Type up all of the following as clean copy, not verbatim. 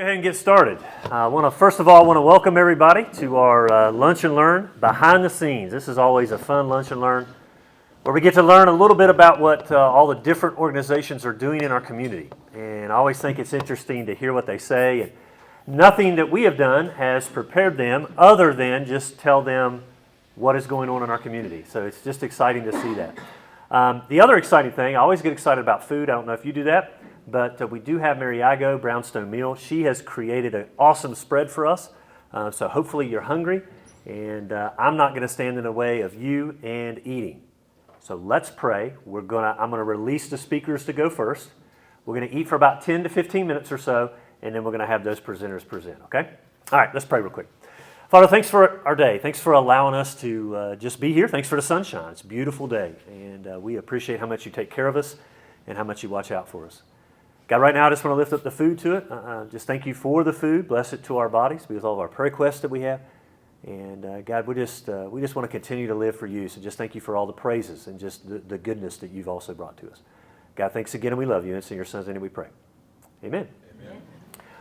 ahead and get started. First of all, I want to welcome everybody to our Lunch and Learn behind the scenes. This is always a fun Lunch and Learn where we get to learn a little bit about what all the different organizations are doing in our community. And I always think it's interesting to hear what they say. And nothing that we have done has prepared them other than just tell them what is going on in our community. So it's just exciting to see that. The other exciting thing, I always get excited about food. I don't know if you do that. But we do have Mary Igo, Brownstone Meal. She has created an awesome spread for us. So hopefully you're hungry. And I'm not going to stand in the way of you and eating. So let's pray. I'm going to release the speakers to go first. We're going to eat for about 10 to 15 minutes or so. And then we're going to have those presenters present, okay? All right, let's pray real quick. Father, thanks for our day. Thanks for allowing us to just be here. Thanks for the sunshine. It's a beautiful day. And we appreciate how much you take care of us and how much you watch out for us. God, right now I just want to lift up the food to it. Just thank you for the food. Bless it to our bodies. Be with all of our prayer requests that we have. And God, we just want to continue to live for you. So just thank you for all the praises and just the goodness that you've also brought to us. God, thanks again, and we love you. And it's in your son's name we pray. Amen. Amen.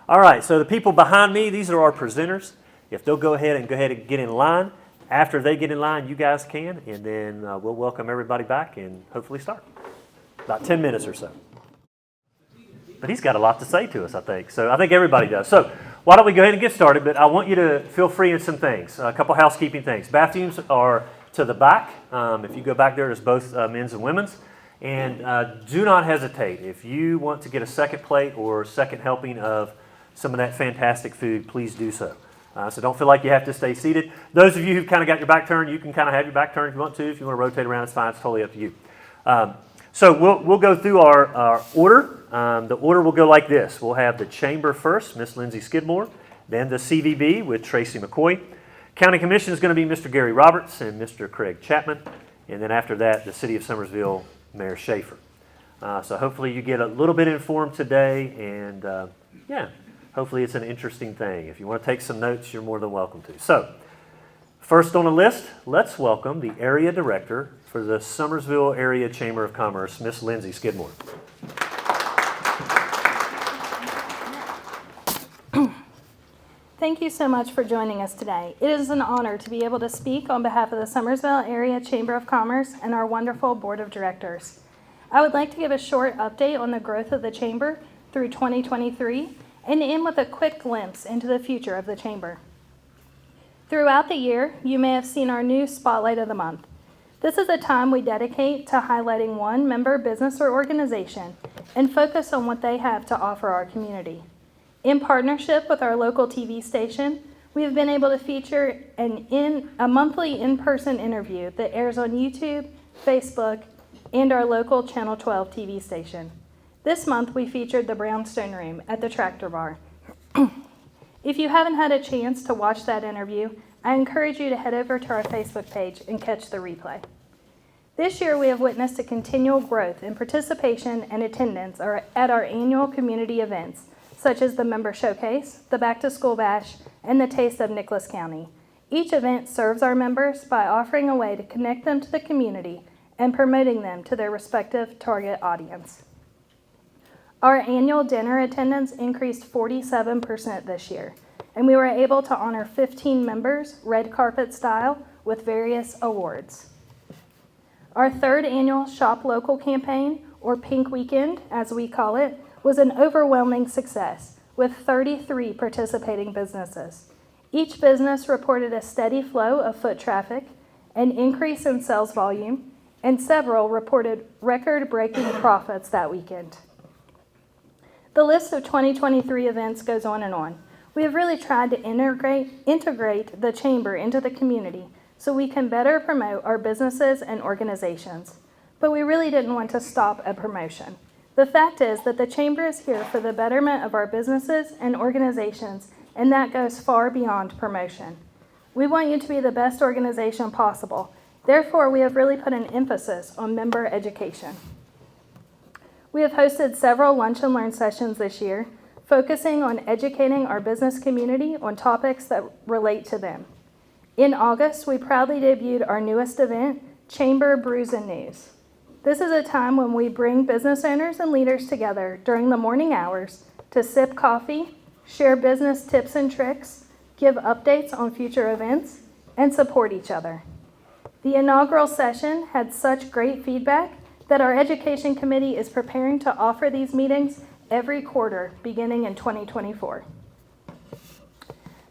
All right, so the people behind me, these are our presenters. If they'll go ahead and get in line. After they get in line, you guys can. And then we'll welcome everybody back and hopefully start. About 10 minutes or so. But he's got a lot to say to us, I think. So I think everybody does. So why don't we go ahead and get started? But I want you to feel free in some things. A couple housekeeping things. Bathrooms are to the back. If you go back there, there's both men's and women's. And do not hesitate. If you want to get a second plate or second helping of some of that fantastic food, please do so. So don't feel like you have to stay seated. Those of you who've kind of got your back turned, you can kind of have your back turned if you want to. If you want to rotate around, it's fine. It's totally up to you. So we'll go through our order. The order will go like this. We'll have the Chamber first, Miss Lindsay Skidmore, then the CVB with Tracy McCoy. County Commission is going to be Mr. Gary Roberts and Mr. Craig Chapman. And then after that, the City of Summersville, Mayor Schaefer. So hopefully you get a little bit informed today. And hopefully it's an interesting thing. If you want to take some notes, you're more than welcome to. So first on the list, let's welcome the Area Director for the Summersville Area Chamber of Commerce, Miss Lindsay Skidmore. Thank you so much for joining us today. It is an honor to be able to speak on behalf of the Summersville Area Chamber of Commerce and our wonderful Board of Directors. I would like to give a short update on the growth of the Chamber through 2023 and end with a quick glimpse into the future of the Chamber. Throughout the year, you may have seen our new Spotlight of the Month. This is a time we dedicate to highlighting one member business or organization and focus on what they have to offer our community. In partnership with our local TV station, we have been able to feature a monthly in-person interview that airs on YouTube, Facebook, and our local Channel 12 TV station. This month, we featured the Brownstone Room at the Tractor Bar. If you haven't had a chance to watch that interview, I encourage you to head over to our Facebook page and catch the replay. This year, we have witnessed a continual growth in participation and attendance at our annual community events, such as the Member Showcase, the Back to School Bash, and the Taste of Nicholas County. Each event serves our members by offering a way to connect them to the community and promoting them to their respective target audience. Our annual dinner attendance increased 47% this year, and we were able to honor 15 members, red carpet style, with various awards. Our third annual Shop Local campaign, or Pink Weekend as we call it, was an overwhelming success with 33 participating businesses. Each business reported a steady flow of foot traffic, an increase in sales volume, and several reported record-breaking profits that weekend. The list of 2023 events goes on and on. We have really tried to integrate the Chamber into the community so we can better promote our businesses and organizations. But we really didn't want to stop at promotion. The fact is that the Chamber is here for the betterment of our businesses and organizations, and that goes far beyond promotion. We want you to be the best organization possible. Therefore, we have really put an emphasis on member education. We have hosted several Lunch and Learn sessions this year, focusing on educating our business community on topics that relate to them. In August, we proudly debuted our newest event, Chamber Brews and News. This is a time when we bring business owners and leaders together during the morning hours to sip coffee, share business tips and tricks, give updates on future events, and support each other. The inaugural session had such great feedback that our Education Committee is preparing to offer these meetings every quarter beginning in 2024.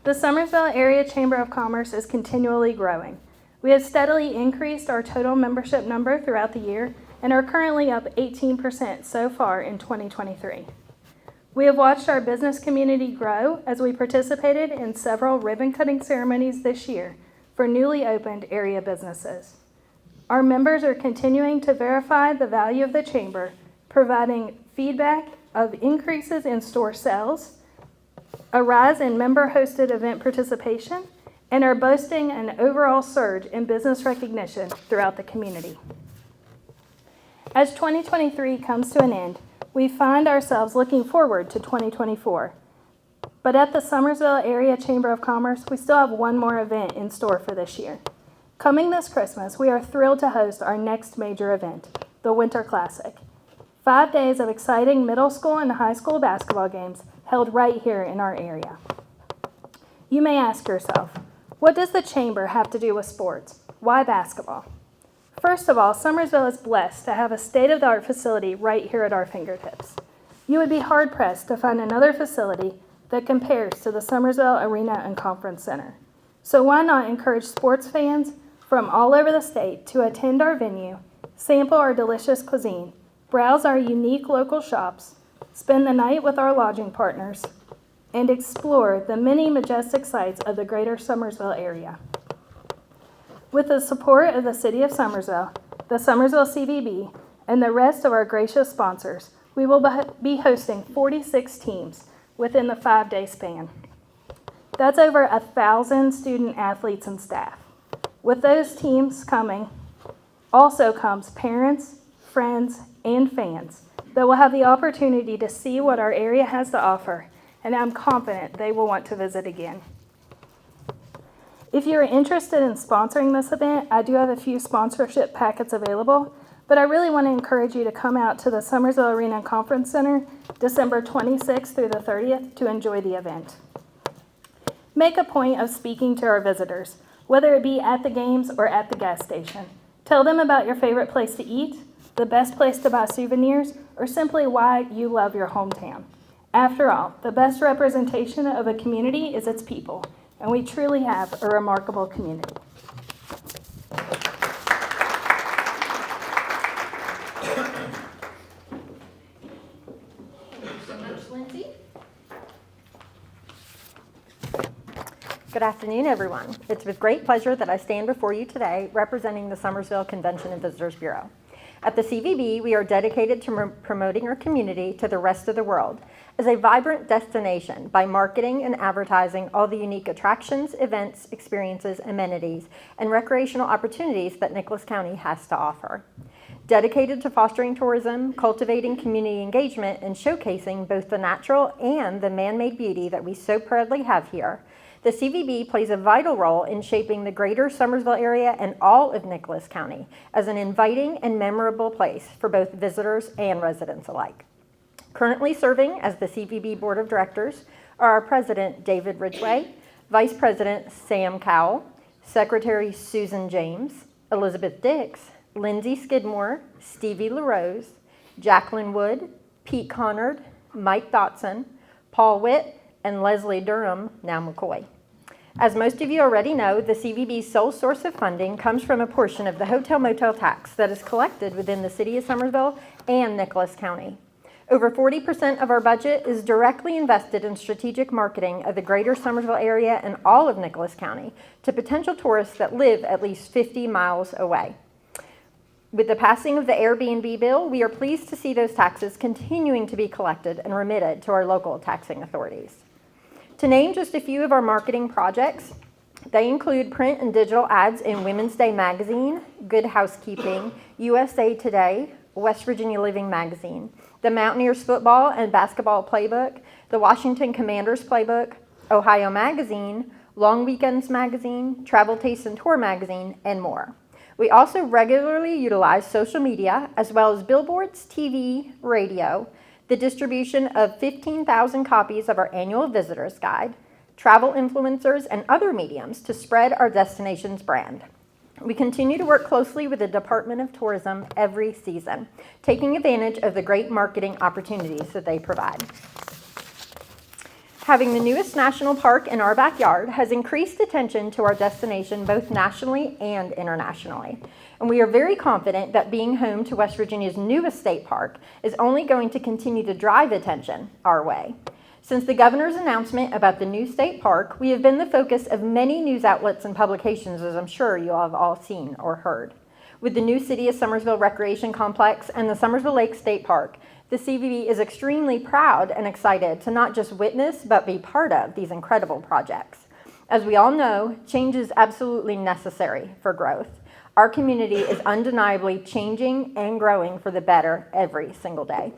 The Summersville Area Chamber of Commerce is continually growing. We have steadily increased our total membership number throughout the year and are currently up 18% so far in 2023. We have watched our business community grow as we participated in several ribbon-cutting ceremonies this year for newly opened area businesses. Our members are continuing to verify the value of the chamber, providing feedback of increases in store sales, a rise in member-hosted event participation, and are boasting an overall surge in business recognition throughout the community. As 2023 comes to an end, we find ourselves looking forward to 2024. But at the Summersville Area Chamber of Commerce, we still have one more event in store for this year. Coming this Christmas, we are thrilled to host our next major event, the Winter Classic. 5 days of exciting middle school and high school basketball games held right here in our area. You may ask yourself, what does the Chamber have to do with sports? Why basketball? First of all, Summersville is blessed to have a state-of-the-art facility right here at our fingertips. You would be hard-pressed to find another facility that compares to the Summersville Arena and Conference Center. So why not encourage sports fans from all over the state to attend our venue, sample our delicious cuisine, browse our unique local shops, spend the night with our lodging partners, and explore the many majestic sights of the greater Summersville area. With the support of the City of Summersville, the Summersville CVB, and the rest of our gracious sponsors, we will be hosting 46 teams within the 5-day span. That's over 1,000 student athletes and staff. With those teams coming, also comes parents, friends, and fans that will have the opportunity to see what our area has to offer, and I'm confident they will want to visit again. If you are interested in sponsoring this event, I do have a few sponsorship packets available, but I really want to encourage you to come out to the Summersville Arena and Conference Center December 26th through the 30th to enjoy the event. Make a point of speaking to our visitors, whether it be at the games or at the gas station. Tell them about your favorite place to eat, the best place to buy souvenirs, or simply why you love your hometown. After all, the best representation of a community is its people, and we truly have a remarkable community. Thank you so much, Lindsay. Good afternoon, everyone. It's with great pleasure that I stand before you today representing the Summersville Convention and Visitors Bureau. At the CVB, we are dedicated to promoting our community to the rest of the world as a vibrant destination by marketing and advertising all the unique attractions, events, experiences, amenities, and recreational opportunities that Nicholas County has to offer. Dedicated to fostering tourism, cultivating community engagement, and showcasing both the natural and the man-made beauty that we so proudly have here, the CVB plays a vital role in shaping the greater Summersville area and all of Nicholas County as an inviting and memorable place for both visitors and residents alike. Currently serving as the CVB Board of Directors are our President, David Ridgway, Vice President, Sam Cowell, Secretary Susan James, Elizabeth Dix, Lindsay Skidmore, Stevie LaRose, Jacqueline Wood, Pete Conard, Mike Dotson, Paul Witt, and Leslie Durham, now McCoy. As most of you already know, the CVB's sole source of funding comes from a portion of the hotel motel tax that is collected within the City of Summersville and Nicholas County. Over 40% of our budget is directly invested in strategic marketing of the greater Summersville area and all of Nicholas County to potential tourists that live at least 50 miles away. With the passing of the Airbnb bill, we are pleased to see those taxes continuing to be collected and remitted to our local taxing authorities. To name just a few of our marketing projects, they include print and digital ads in Women's Day Magazine, Good Housekeeping, USA Today, West Virginia Living Magazine, the Mountaineers Football and Basketball Playbook, the Washington Commanders Playbook, Ohio Magazine, Long Weekends Magazine, Travel Taste and Tour Magazine, and more. We also regularly utilize social media as well as billboards, TV, radio the distribution of 15,000 copies of our annual visitor's guide, travel influencers, and other mediums to spread our destination's brand. We continue to work closely with the Department of Tourism every season, taking advantage of the great marketing opportunities that they provide. Having the newest national park in our backyard has increased attention to our destination both nationally and internationally. And we are very confident that being home to West Virginia's newest state park is only going to continue to drive attention our way. Since the governor's announcement about the new state park, we have been the focus of many news outlets and publications, as I'm sure you have all seen or heard. With the new City of Summersville Recreation Complex and the Summersville Lake State Park, the CVB is extremely proud and excited to not just witness, but be part of these incredible projects. As we all know, change is absolutely necessary for growth. Our community is undeniably changing and growing for the better every single day.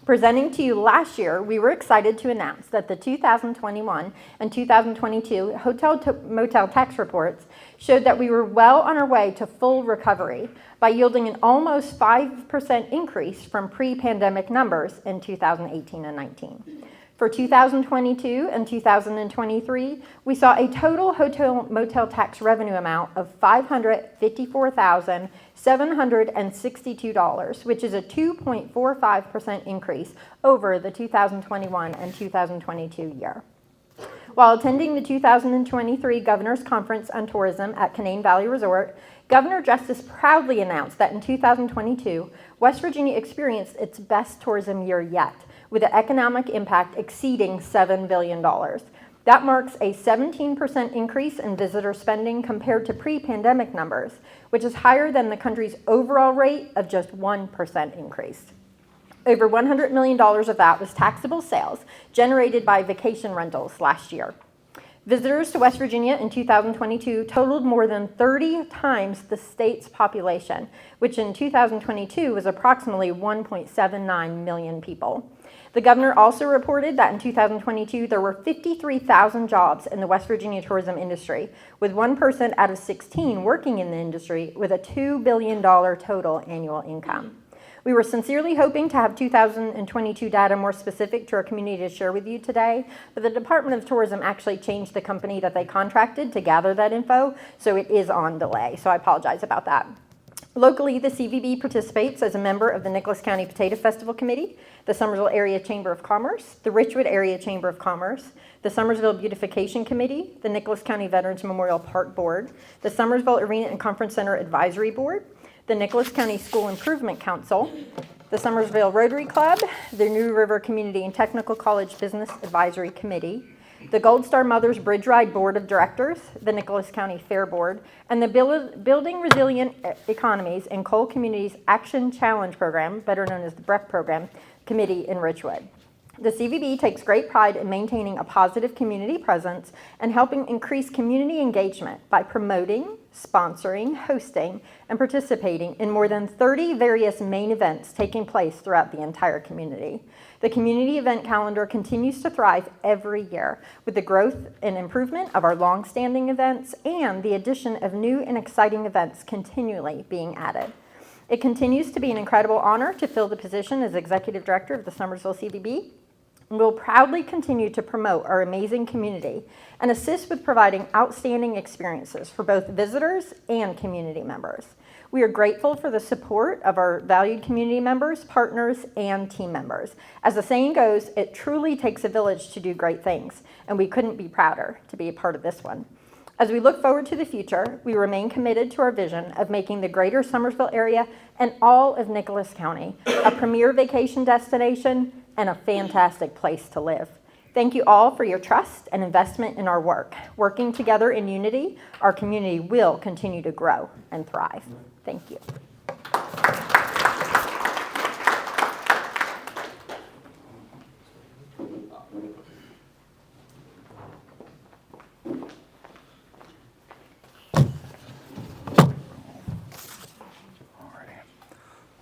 Presenting to you last year, we were excited to announce that the 2021 and 2022 hotel-motel tax reports showed that we were well on our way to full recovery by yielding an almost 5% increase from pre-pandemic numbers in 2018 and 19. For 2022 and 2023, we saw a total hotel-motel tax revenue amount of $554,762, which is a 2.45% increase over the 2021 and 2022 year. While attending the 2023 Governor's Conference on Tourism at Canaan Valley Resort, Governor Justice proudly announced that in 2022, West Virginia experienced its best tourism year yet, with an economic impact exceeding $7 billion. That marks a 17% increase in visitor spending compared to pre-pandemic numbers, which is higher than the country's overall rate of just 1% increase. Over $100 million of that was taxable sales generated by vacation rentals last year. Visitors to West Virginia in 2022 totaled more than 30 times the state's population, which in 2022 was approximately 1.79 million people. The governor also reported that in 2022, there were 53,000 jobs in the West Virginia tourism industry, with 1 person out of 16 working in the industry with a $2 billion total annual income. We were sincerely hoping to have 2022 data more specific to our community to share with you today, but the Department of Tourism actually changed the company that they contracted to gather that info, so it is on delay, so I apologize about that. Locally, the CVB participates as a member of the Nicholas County Potato Festival Committee, the Summersville Area Chamber of Commerce, the Richwood Area Chamber of Commerce, the Summersville Beautification Committee, the Nicholas County Veterans Memorial Park Board, the Summersville Arena and Conference Center Advisory Board, the Nicholas County School Improvement Council, the Summersville Rotary Club, the New River Community and Technical College Business Advisory Committee, the Gold Star Mothers Bridge Ride Board of Directors, the Nicholas County Fair Board, and the Building Resilient Economies and Coal Communities Action Challenge Program, better known as the BREC program, committee in Richwood. The CVB takes great pride in maintaining a positive community presence and helping increase community engagement by promoting, sponsoring, hosting, and participating in more than 30 various main events taking place throughout the entire community. The community event calendar continues to thrive every year with the growth and improvement of our long-standing events and the addition of new and exciting events continually being added. It continues to be an incredible honor to fill the position as Executive Director of the Summersville CVB. We'll proudly continue to promote our amazing community and assist with providing outstanding experiences for both visitors and community members. We are grateful for the support of our valued community members, partners, and team members. As the saying goes, it truly takes a village to do great things, and we couldn't be prouder to be a part of this one. As we look forward to the future, we remain committed to our vision of making the greater Summersville area and all of Nicholas County a premier vacation destination and a fantastic place to live. Thank you all for your trust and investment in our work. Working together in unity, our community will continue to grow and thrive. Thank you.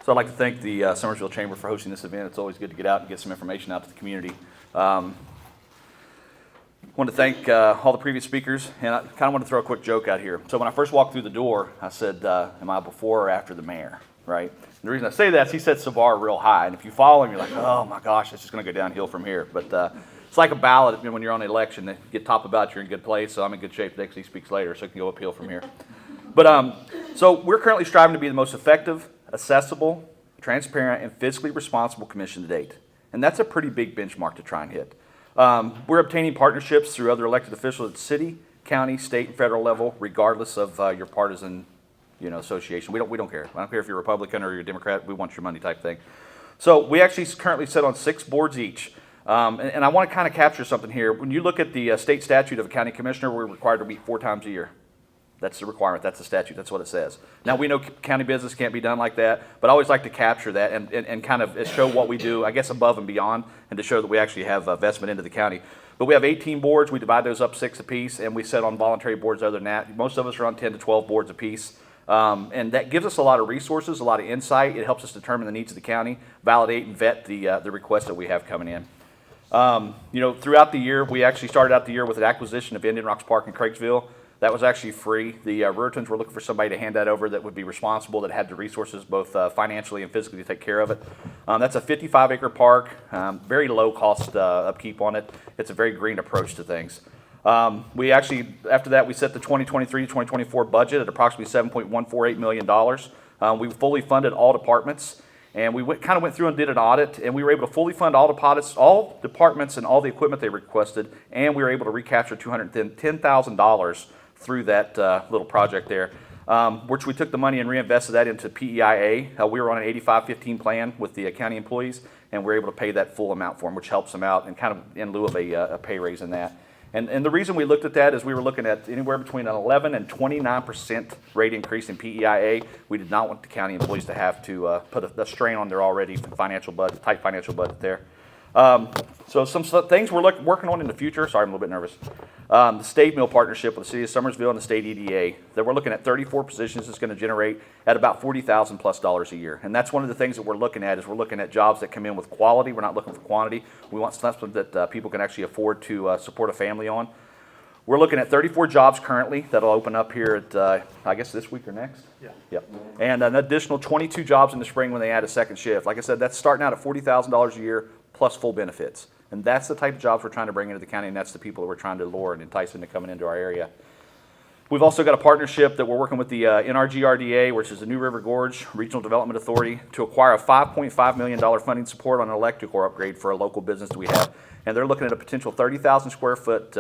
So I'd like to thank the Summersville Chamber for hosting this event. It's always good to get out and get some information out to the community. I want to thank all the previous speakers, and I kind of want to throw a quick joke out here. So when I first walked through the door, I said, am I before or after the mayor, right? And the reason I say that is he sets the bar real high, and if you follow him, you're like, oh my gosh, it's just going to go downhill from here. But it's like a ballot when you're on an election. They get top about, you're in good place, so I'm in good shape today because he speaks later, so it can go uphill from here. But so we're currently striving to be the most effective, accessible, transparent, and fiscally responsible commission to date. And that's a pretty big benchmark to try and hit. We're obtaining partnerships through other elected officials at city, county, state, and federal level, regardless of your partisan, association. We don't care. I don't care if you're Republican or you're Democrat. We want your money type thing. So we actually currently sit on 6 boards each. And I want to kind of capture something here. When you look at the state statute of a county commissioner, we're required to meet 4 times a year. That's the requirement. That's the statute. That's what it says. Now, we know county business can't be done like that, but I always like to capture that and kind of show what we do, I guess, above and beyond, and to show that we actually have investment into the county. But we have 18 boards. We divide those up 6 apiece, and we sit on voluntary boards other than that. Most of us are on 10 to 12 boards apiece. And that gives us a lot of resources, a lot of insight. It helps us determine the needs of the county, validate and vet the requests that we have coming in. Throughout the year, we actually started out the year with an acquisition of Indian Rocks Park in Craigsville. That was actually free. The Rurtons were looking for somebody to hand that over that would be responsible, that had the resources both financially and physically to take care of it. That's a 55-acre park, very low cost upkeep on it. It's a very green approach to things. We actually, after that, we set the 2023-2024 budget at approximately $7.148 million. We fully funded all departments. And we kind of went through and did an audit, and we were able to fully fund all departments and all the equipment they requested, and we were able to recapture $210,000 through that little project there, which we took the money and reinvested that into PEIA. We were on an 85-15 plan with the county employees, and we were able to pay that full amount for them, which helps them out and kind of in lieu of a pay raise in that. And the reason we looked at that is we were looking at anywhere between an 11 and 29% rate increase in PEIA. We did not want the county employees to have to put a strain on their already tight financial budget there. So some things we're working on in the future. Sorry, I'm a little bit nervous. The state mill partnership with the city of Summersville and the state EDA. That we're looking at 34 positions. It's going to generate at about $40,000+ a year. And that's one of the things that we're looking at is we're looking at jobs that come in with quality. We're not looking for quantity. We want something that people can actually afford to support a family on. We're looking at 34 jobs currently that'll open up here at, I guess, this week or next? Yeah. Yep. And an additional 22 jobs in the spring when they add a second shift. Like I said, that's starting out at $40,000 a year plus full benefits. And that's the type of jobs we're trying to bring into the county, and that's the people that we're trying to lure and entice into coming into our area. We've also got a partnership that we're working with the NRGRDA, which is the New River Gorge Regional Development Authority, to acquire a $5.5 million funding support on an electrical upgrade for a local business that we have. And they're looking at a potential 30,000 square foot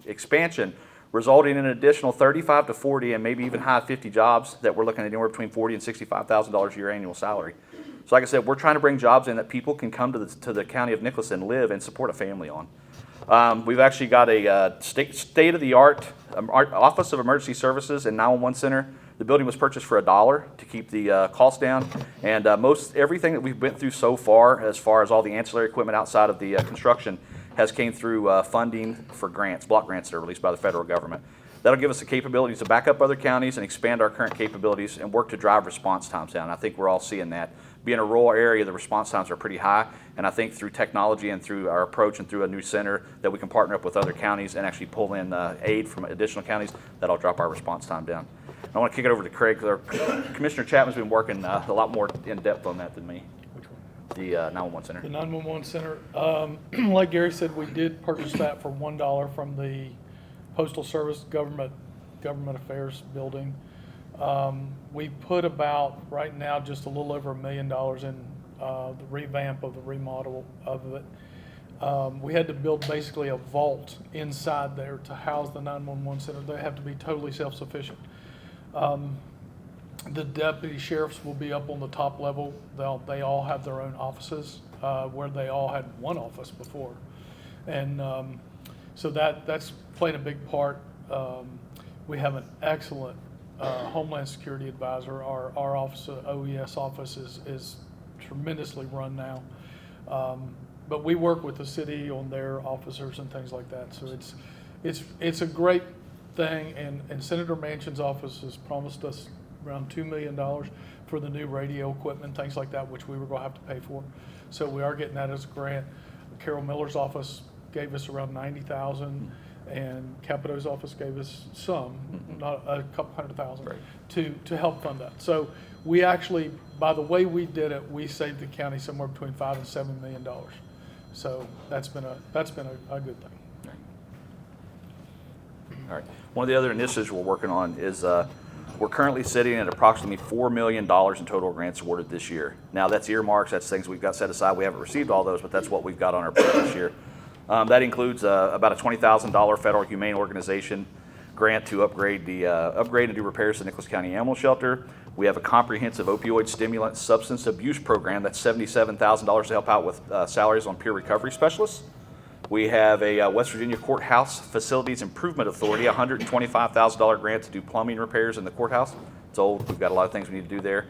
expansion, resulting in an additional 35 to 40 and maybe even high 50 jobs that we're looking at anywhere between $40,000 and $65,000 a year annual salary. So like I said, we're trying to bring jobs in that people can come to the county of Nicholas and live and support a family on. We've actually got a state-of-the-art Office of Emergency Services and 911 Center. The building was purchased for $1 to keep the cost down. And everything that we've been through so far as all the ancillary equipment outside of the construction, has came through funding for grants, block grants that are released by the federal government. That'll give us the capabilities to back up other counties and expand our current capabilities and work to drive response times down. I think we're all seeing that. Being a rural area, the response times are pretty high, and I think through technology and through our approach and through a new center that we can partner up with other counties and actually pull in aid from additional counties, that'll drop our response time down. I want to kick it over to Craig, because Commissioner Chapman's been working a lot more in depth on that than me. The 911 Center. The 911 Center, like Gary said, we did purchase that for $1 from the Postal Service Government Affairs building. We put about, right now, just a little over $1 million in the revamp of the remodel of it. We had to build basically a vault inside there to house the 911 Center. They have to be totally self-sufficient. The deputy sheriffs will be up on the top level. They all have their own offices, where they all had one office before. And so that's played a big part. We have an excellent Homeland Security advisor. Our office, OES office, is tremendously run now. But we work with the city on their officers and things like that. So it's a great thing. And Senator Manchin's office has promised us around $2 million for the new radio equipment, things like that, which we were going to have to pay for. So we are getting that as a grant. Carol Miller's office gave us around $90,000, and Capito's office gave us some, not a couple $100,000, to help fund that. So we actually, by the way we did it, we saved the county somewhere between $5 and $7 million. So that's been a good thing. All right. One of the other initiatives we're working on is we're currently sitting at approximately $4 million in total grants awarded this year. Now that's earmarks, that's things we've got set aside. We haven't received all those, but that's what we've got on our book this year. That includes about a $20,000 federal humane organization grant to upgrade and do repairs to Nicholas County Animal Shelter. We have a comprehensive opioid stimulant substance abuse program that's $77,000 to help out with salaries on peer recovery specialists. We have a West Virginia Courthouse Facilities Improvement Authority, $125,000 grant to do plumbing repairs in the courthouse. It's old. We've got a lot of things we need to do there.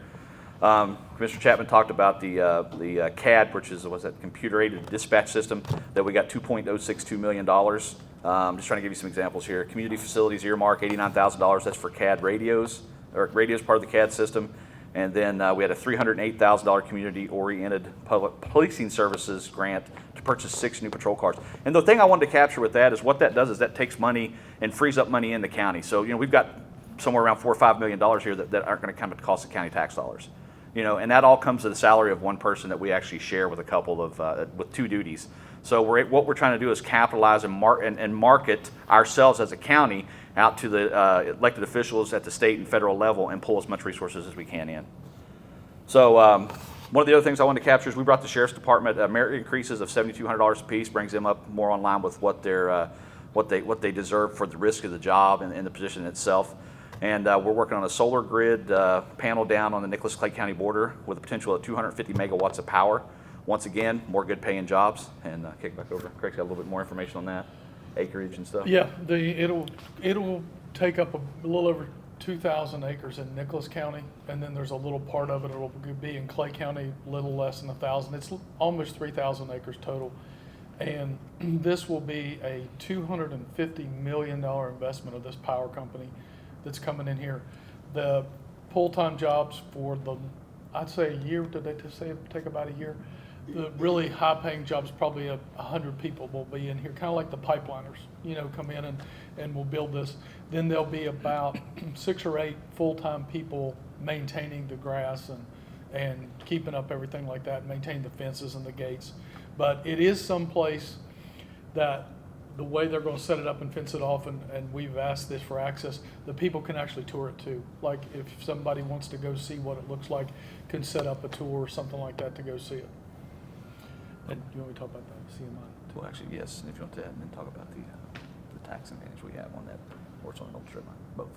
Commissioner Chapman talked about the CAD, which is computer-aided dispatch system, that we got $2.062 million. Just trying to give you some examples here. Community facilities earmark, $89,000. That's for CAD radios, or radios part of the CAD system. And then we had a $308,000 community-oriented public policing services grant to purchase 6 new patrol cars. And the thing I wanted to capture with that is what that does is that takes money and frees up money in the county. So, we've got somewhere around $4 or $5 million here that aren't going to come at the cost of county tax dollars. And that all comes to the salary of one person that we actually share with a couple of, with 2 duties. So what we're trying to do is capitalize and market ourselves as a county out to the elected officials at the state and federal level and pull as much resources as we can in. So one of the other things I wanted to capture is we brought the Sheriff's Department merit increases of $7,200 apiece, brings them up more in line with what they deserve for the risk of the job and the position itself. And we're working on a solar grid panel down on the Nicholas-Clay County border with a potential of 250 megawatts of power. Once again, more good paying jobs. And kick back over. Craig's got a little bit more information on that, acreage and stuff. Yeah, it'll take up a little over 2,000 acres in Nicholas County, and then there's a little part of it will be in Clay County, a little less than 1,000. It's almost 3,000 acres total. And this will be a $250 million investment of this power company that's coming in here. The full-time jobs for I'd say a year, did they just say it would take about a year? The really high-paying jobs, probably 100 people will be in here, kind of like the pipeliners, come in and will build this. Then there'll be about 6 or 8 full-time people maintaining the grass and keeping up everything like that, maintaining the fences and the gates. But it is someplace that the way they're going to set it up and fence it off, and we've asked this for access, the people can actually tour it too. Like if somebody wants to go see what it looks like, can set up a tour or something like that to go see it. And you want me to talk about that, CMI? Well, actually, yes. And if you want to, and then talk about the tax advantage we have on that, or it's on an old strip line, both.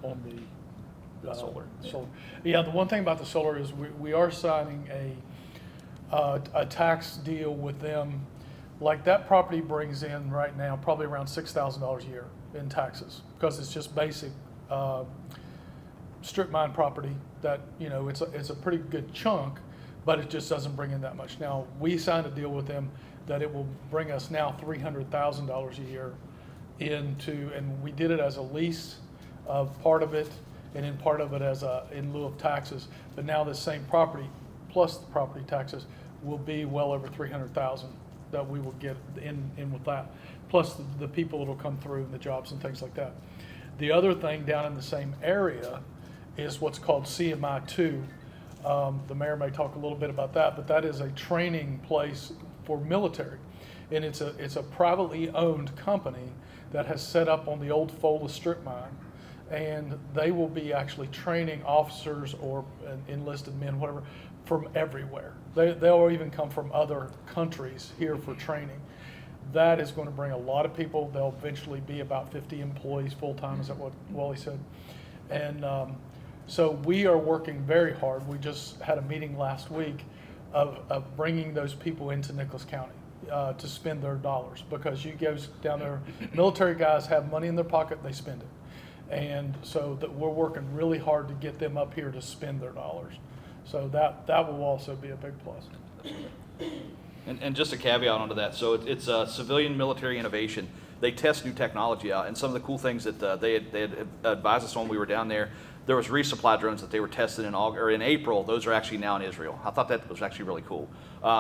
On The solar. Solar. Yeah, the one thing about the solar is we are signing a tax deal with them. Like that property brings in right now probably around $6,000 a year in taxes, because it's just basic strip mine property that, it's a pretty good chunk, but it just doesn't bring in that much. Now, we signed a deal with them that it will bring us now $300,000 a year into, and we did it as a lease of part of it, and then part of it as in lieu of taxes. But now this same property plus the property taxes will be well over $300,000 that we will get in with that, plus the people that will come through and the jobs and things like that. The other thing down in the same area is what's called CMI 2. The mayor may talk a little bit about that, but that is a training place for military, and it's a privately owned company that has set up on the old Fola strip mine, and they will be actually training officers or enlisted men, whatever, from everywhere. They'll even come from other countries here for training. That is going to bring a lot of people. There'll eventually be about 50 employees full-time, is that what Wally said? And so we are working very hard. We just had a meeting last week of bringing those people into Nicholas County to spend their dollars, because you guys down there, military guys have money in their pocket, they spend it. And so we're working really hard to get them up here to spend their dollars. So that will also be a big plus. And just a caveat onto that. So it's civilian military innovation. They test new technology out, and some of the cool things that they had advised us when we were down there. There was resupply drones that they were tested in April. Those are actually now in Israel. I thought that was actually really cool.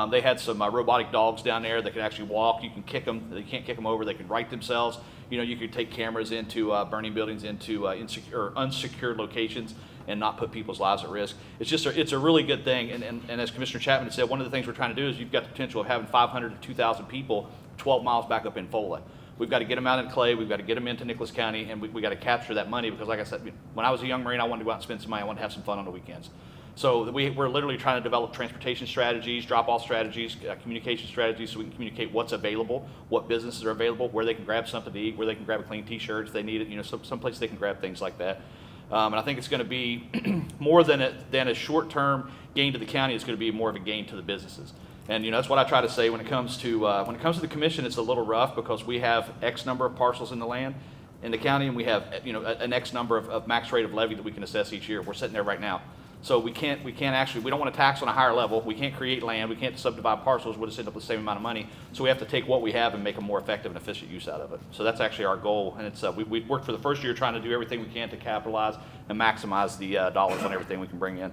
They had some robotic dogs down there that can actually walk. You can kick them. They can't kick them over. They can right themselves. You could take cameras into burning buildings, into insecure, unsecured locations, and not put people's lives at risk. It's a really good thing. And as Commissioner Chapman said, one of the things we're trying to do is you've got the potential of having 500 to 2,000 people 12 miles back up in Fola. We've got to get them out in Clay. We've got to get them into Nicholas County, and we got to capture that money because, like I said, when I was a young Marine, I wanted to go out and spend some money. I wanted to have some fun on the weekends. So we're literally trying to develop transportation strategies, drop-off strategies, communication strategies, so we can communicate what's available, what businesses are available, where they can grab something to eat, where they can grab a clean T-shirt if they need it. Some places they can grab things like that. And I think it's going to be more than a short-term gain to the county. It's going to be more of a gain to the businesses. And that's what I try to say when it comes to the commission. It's a little rough because we have X number of parcels in the land in the county, and we have an X number of max rate of levy that we can assess each year. We're sitting there right now. So we don't want to tax on a higher level. We can't create land. We can't subdivide parcels. We'll just end up with the same amount of money. So we have to take what we have and make a more effective and efficient use out of it. So that's actually our goal. And it's we worked for the first year trying to do everything we can to capitalize and maximize the dollars on everything we can bring in.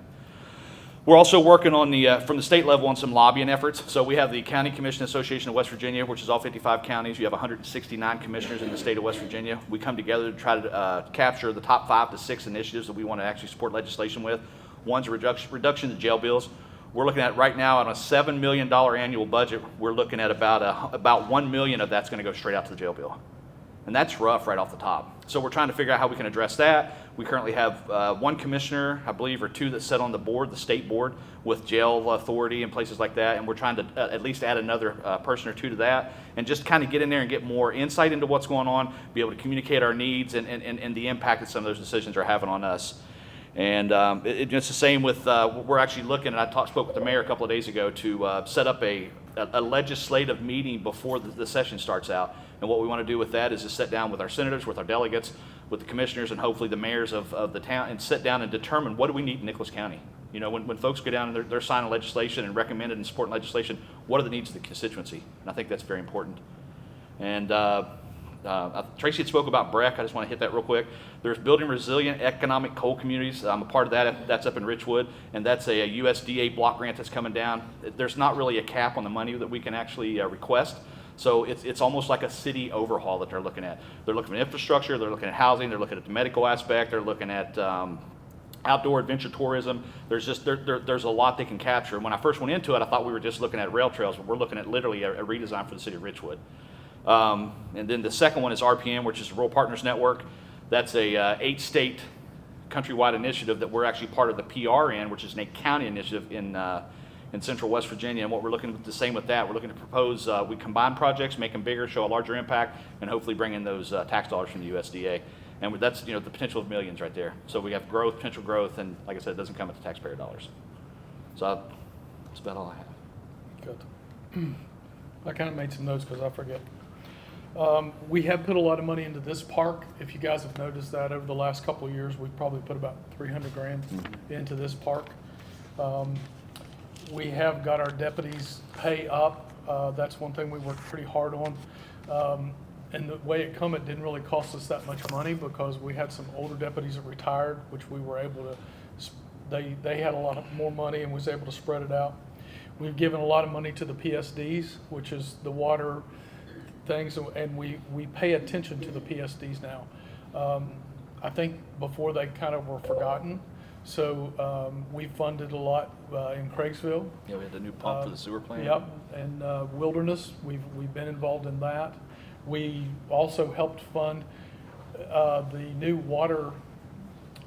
We're also working on from the state level on some lobbying efforts. So we have the County Commission Association of West Virginia, which is all 55 counties. You have 169 commissioners in the state of West Virginia. We come together to try to capture the top 5 to 6 initiatives that we want to actually support legislation with. One's a reduction to jail bills. We're looking at right now on a $7 million annual budget. We're looking at about $1 million of that's going to go straight out to the jail bill. And that's rough right off the top. So we're trying to figure out how we can address that. We currently have one commissioner, I believe, or 2 that sit on the board, the state board, with jail authority and places like that. And we're trying to at least add another person or 2 to that and just kind of get in there and get more insight into what's going on, be able to communicate our needs and the impact that some of those decisions are having on us. And it's the same with, we're actually looking, and I spoke with the mayor a couple of days ago to set up a legislative meeting before the session starts out. And what we want to do with that is to sit down with our senators, with our delegates, with the commissioners, and hopefully the mayors of the town, and sit down and determine what do we need in Nicholas County. When folks go down and they're signing legislation and recommended and supporting legislation, what are the needs of the constituency? And I think that's very important. And Tracy had spoke about BREC. I just want to hit that real quick. There's Building Resilient Economic Coal Communities. I'm a part of that. That's up in Richwood, and that's a USDA block grant that's coming down. There's not really a cap on the money that we can actually request. So it's almost like a city overhaul that they're looking at. They're looking at infrastructure. They're looking at housing. They're looking at the medical aspect. They're looking at outdoor adventure tourism. There's a lot they can capture. And when I first went into it, I thought we were just looking at rail trails, but we're looking at literally a redesign for the city of Richwood. And then the second one is RPN, which is the Rural Partners Network. That's a 8-state countrywide initiative that we're actually part of the PRN, which is an 8-county initiative in central West Virginia. And what we're looking at, the same with that, we're looking to propose, we combine projects, make them bigger, show a larger impact, and hopefully bring in those tax dollars from the USDA. And that's the potential of millions right there. So we have growth, potential growth, and like I said, it doesn't come at the taxpayer dollars. So that's about all I have. Good. I kind of made some notes because I forget. We have put a lot of money into this park. If you guys have noticed that over the last couple of years, we've probably put about $300,000 into this park. We have got our deputies' pay up. That's one thing we worked pretty hard on. And the way it come, it didn't really cost us that much money because we had some older deputies that retired, which we were able to, they had a lot more money and was able to spread it out. We've given a lot of money to the PSDs, which is the water things, and we pay attention to the PSDs now. I think before they kind of were forgotten. So we funded a lot in Craigsville. Yeah, we had the new pump for the sewer plant. Yep, and Wilderness, we've been involved in that. We also helped fund the new water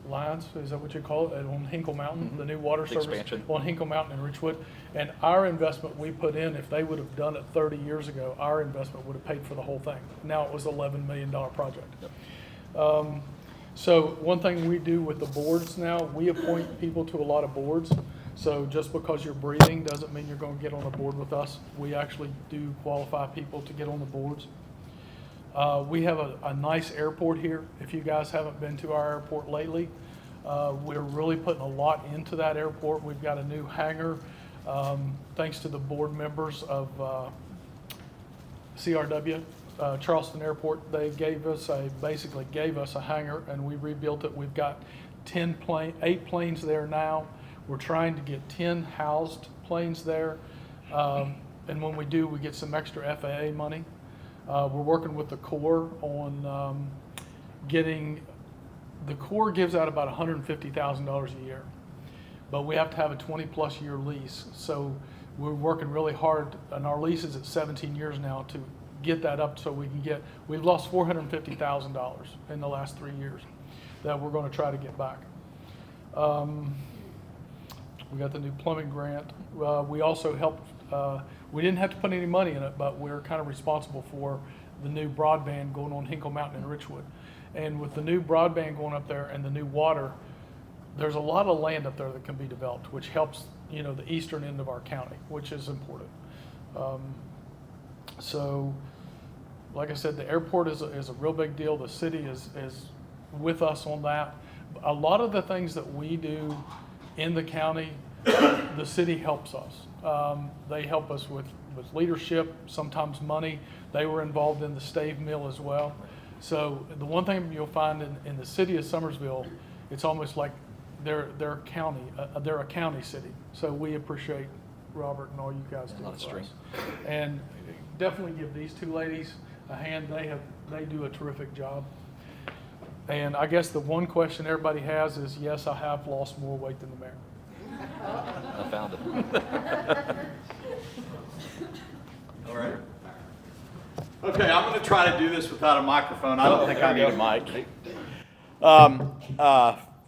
lines, is that what you call it, on Hinkle Mountain, the new water service Expansion. on Hinkle Mountain in Richwood. And our investment we put in, if they would have done it 30 years ago, our investment would have paid for the whole thing. Now it was an $11 million project. Yep. So one thing we do with the boards now, we appoint people to a lot of boards. So just because you're breathing doesn't mean you're going to get on a board with us. We actually do qualify people to get on the boards. We have a nice airport here. If you guys haven't been to our airport lately, we're really putting a lot into that airport. We've got a new hangar. Thanks to the board members of CRW, Charleston Airport, they basically gave us a hangar, and we rebuilt it. We've got 8 planes there now. We're trying to get 10 housed planes there. And when we do, we get some extra FAA money. We're working with the Corps on getting the Corps gives out about $150,000 a year, but we have to have a 20-plus year lease. So we're working really hard, and our lease is at 17 years now, to get that up so we can get, we've lost $450,000 in the last 3 years that we're going to try to get back. We got the new plumbing grant. We also helped, we didn't have to put any money in it, but we're kind of responsible for the new broadband going on Hinkle Mountain in Richwood. And with the new broadband going up there and the new water, there's a lot of land up there that can be developed, which helps, you know, the eastern end of our county, which is important. So, like I said, the airport is a real big deal. The city is with us on that. A lot of the things that we do in the county, the city helps us. They help us with leadership, sometimes money. They were involved in the stave mill as well. So the one thing you'll find in the city of Summersville, it's almost like they're a county city. So we appreciate Robert and all you guys do for us. And definitely give these two ladies a hand. They do a terrific job. And I guess the one question everybody has is, yes, I have lost more weight than the mayor. I found it. All right. Okay, I'm going to try to do this without a microphone. I don't think I need a mic.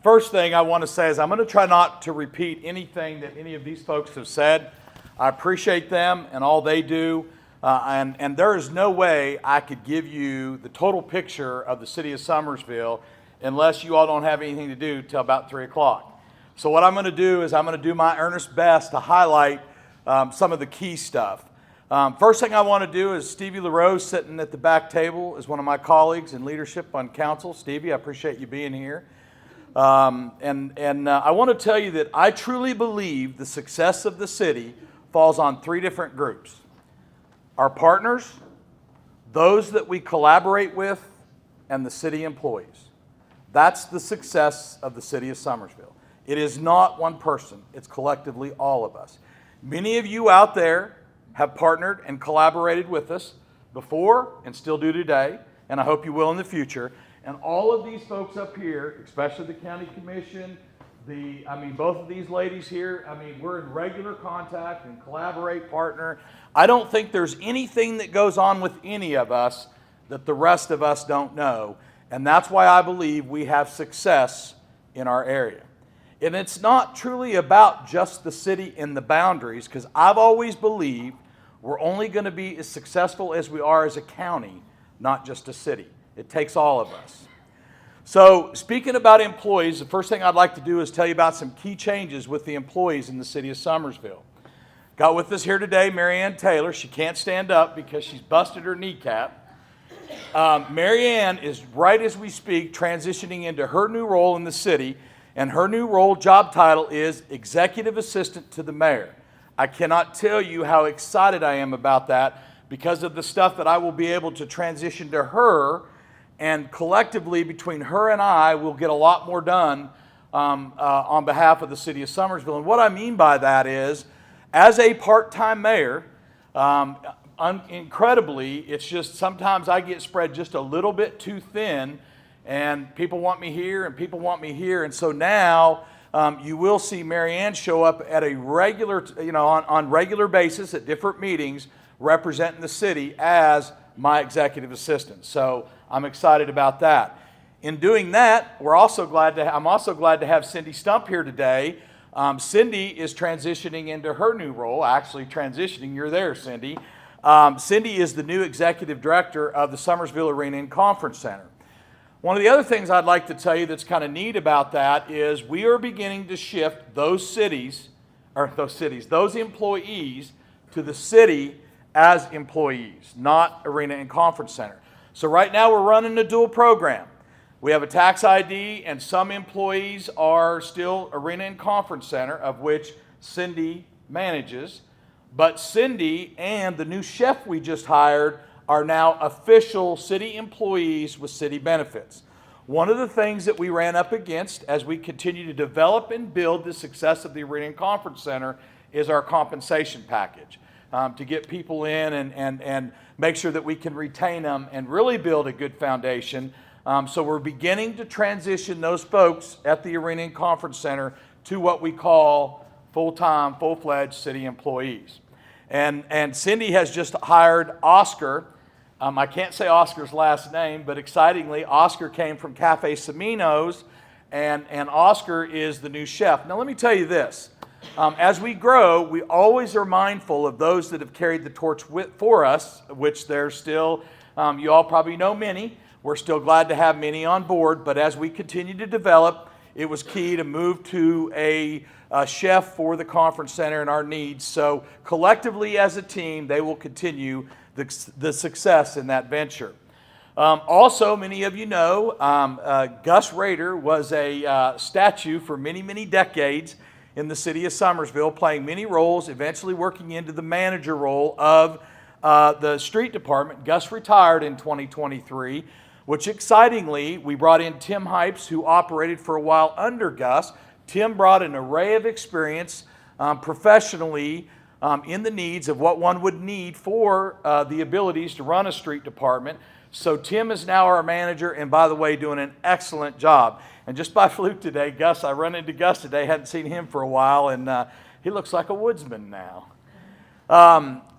First thing I want to say is I'm going to try not to repeat anything that any of these folks have said. I appreciate them and all they do. And there is no way I could give you the total picture of the city of Summersville unless you all don't have anything to do till about 3 o'clock. So what I'm going to do is I'm going to do my earnest best to highlight some of the key stuff. First thing I want to do is Stevie LaRose, sitting at the back table, is one of my colleagues in leadership on council. Stevie, I appreciate you being here. And I want to tell you that I truly believe the success of the city falls on 3 different groups. Our partners, those that we collaborate with, and the city employees. That's the success of the city of Summersville. It is not one person, it's collectively all of us. Many of you out there have partnered and collaborated with us before and still do today, and I hope you will in the future. And all of these folks up here, especially the county commission, both of these ladies here, we're in regular contact and collaborate, partner. I don't think there's anything that goes on with any of us that the rest of us don't know. And that's why I believe we have success in our area. And it's not truly about just the city and the boundaries, because I've always believed we're only going to be as successful as we are as a county, not just a city. It takes all of us. So speaking about employees, the first thing I'd like to do is tell you about some key changes with the employees in the city of Summersville. Got with us here today Marianne Taylor. She can't stand up because she's busted her kneecap. Marianne is, right as we speak, transitioning into her new role in the city, and her new role, job title, is Executive Assistant to the Mayor. I cannot tell you how excited I am about that because of the stuff that I will be able to transition to her, and collectively between her and I, we'll get a lot more done on behalf of the city of Summersville. And what I mean by that is, as a part-time mayor, incredibly, it's just sometimes I get spread just a little bit too thin, and people want me here and people want me here. And so now you will see Marianne show up at a regular, on regular basis at different meetings representing the city as my executive assistant. So I'm excited about that. In doing that, I'm also glad to have Cindy Stump here today. Cindy is transitioning into her new role. Actually transitioning, you're there, Cindy. Cindy is the new executive director of the Summersville Arena and Conference Center. One of the other things I'd like to tell you that's kind of neat about that is we are beginning to shift those employees to the city as employees, not Arena and Conference Center. So right now we're running a dual program. We have a tax ID, and some employees are still Arena and Conference Center, of which Cindy manages. But Cindy and the new chef we just hired are now official city employees with city benefits. One of the things that we ran up against as we continue to develop and build the success of the Arena and Conference Center is our compensation package. To get people in and make sure that we can retain them and really build a good foundation. So we're beginning to transition those folks at the Arena and Conference Center to what we call full-time, full-fledged city employees. And Cindy has just hired Oscar. I can't say Oscar's last name, but excitingly, Oscar came from Cafe Semino's, and Oscar is the new chef. Now let me tell you this. As we grow, we always are mindful of those that have carried the torch for us, which there's still, you all probably know many. We're still glad to have many on board, but as we continue to develop, it was key to move to a chef for the conference center and our needs. So collectively as a team, they will continue the success in that venture. Also, many of you know, Gus Rader was a statue for many, many decades in the city of Summersville, playing many roles, eventually working into the manager role of the street department. Gus retired in 2023, which excitingly, we brought in Tim Hypes, who operated for a while under Gus. Tim brought an array of experience professionally in the needs of what one would need for the abilities to run a street department. So Tim is now our manager, and by the way, doing an excellent job. And just by fluke today, I run into Gus today, hadn't seen him for a while, and he looks like a woodsman now.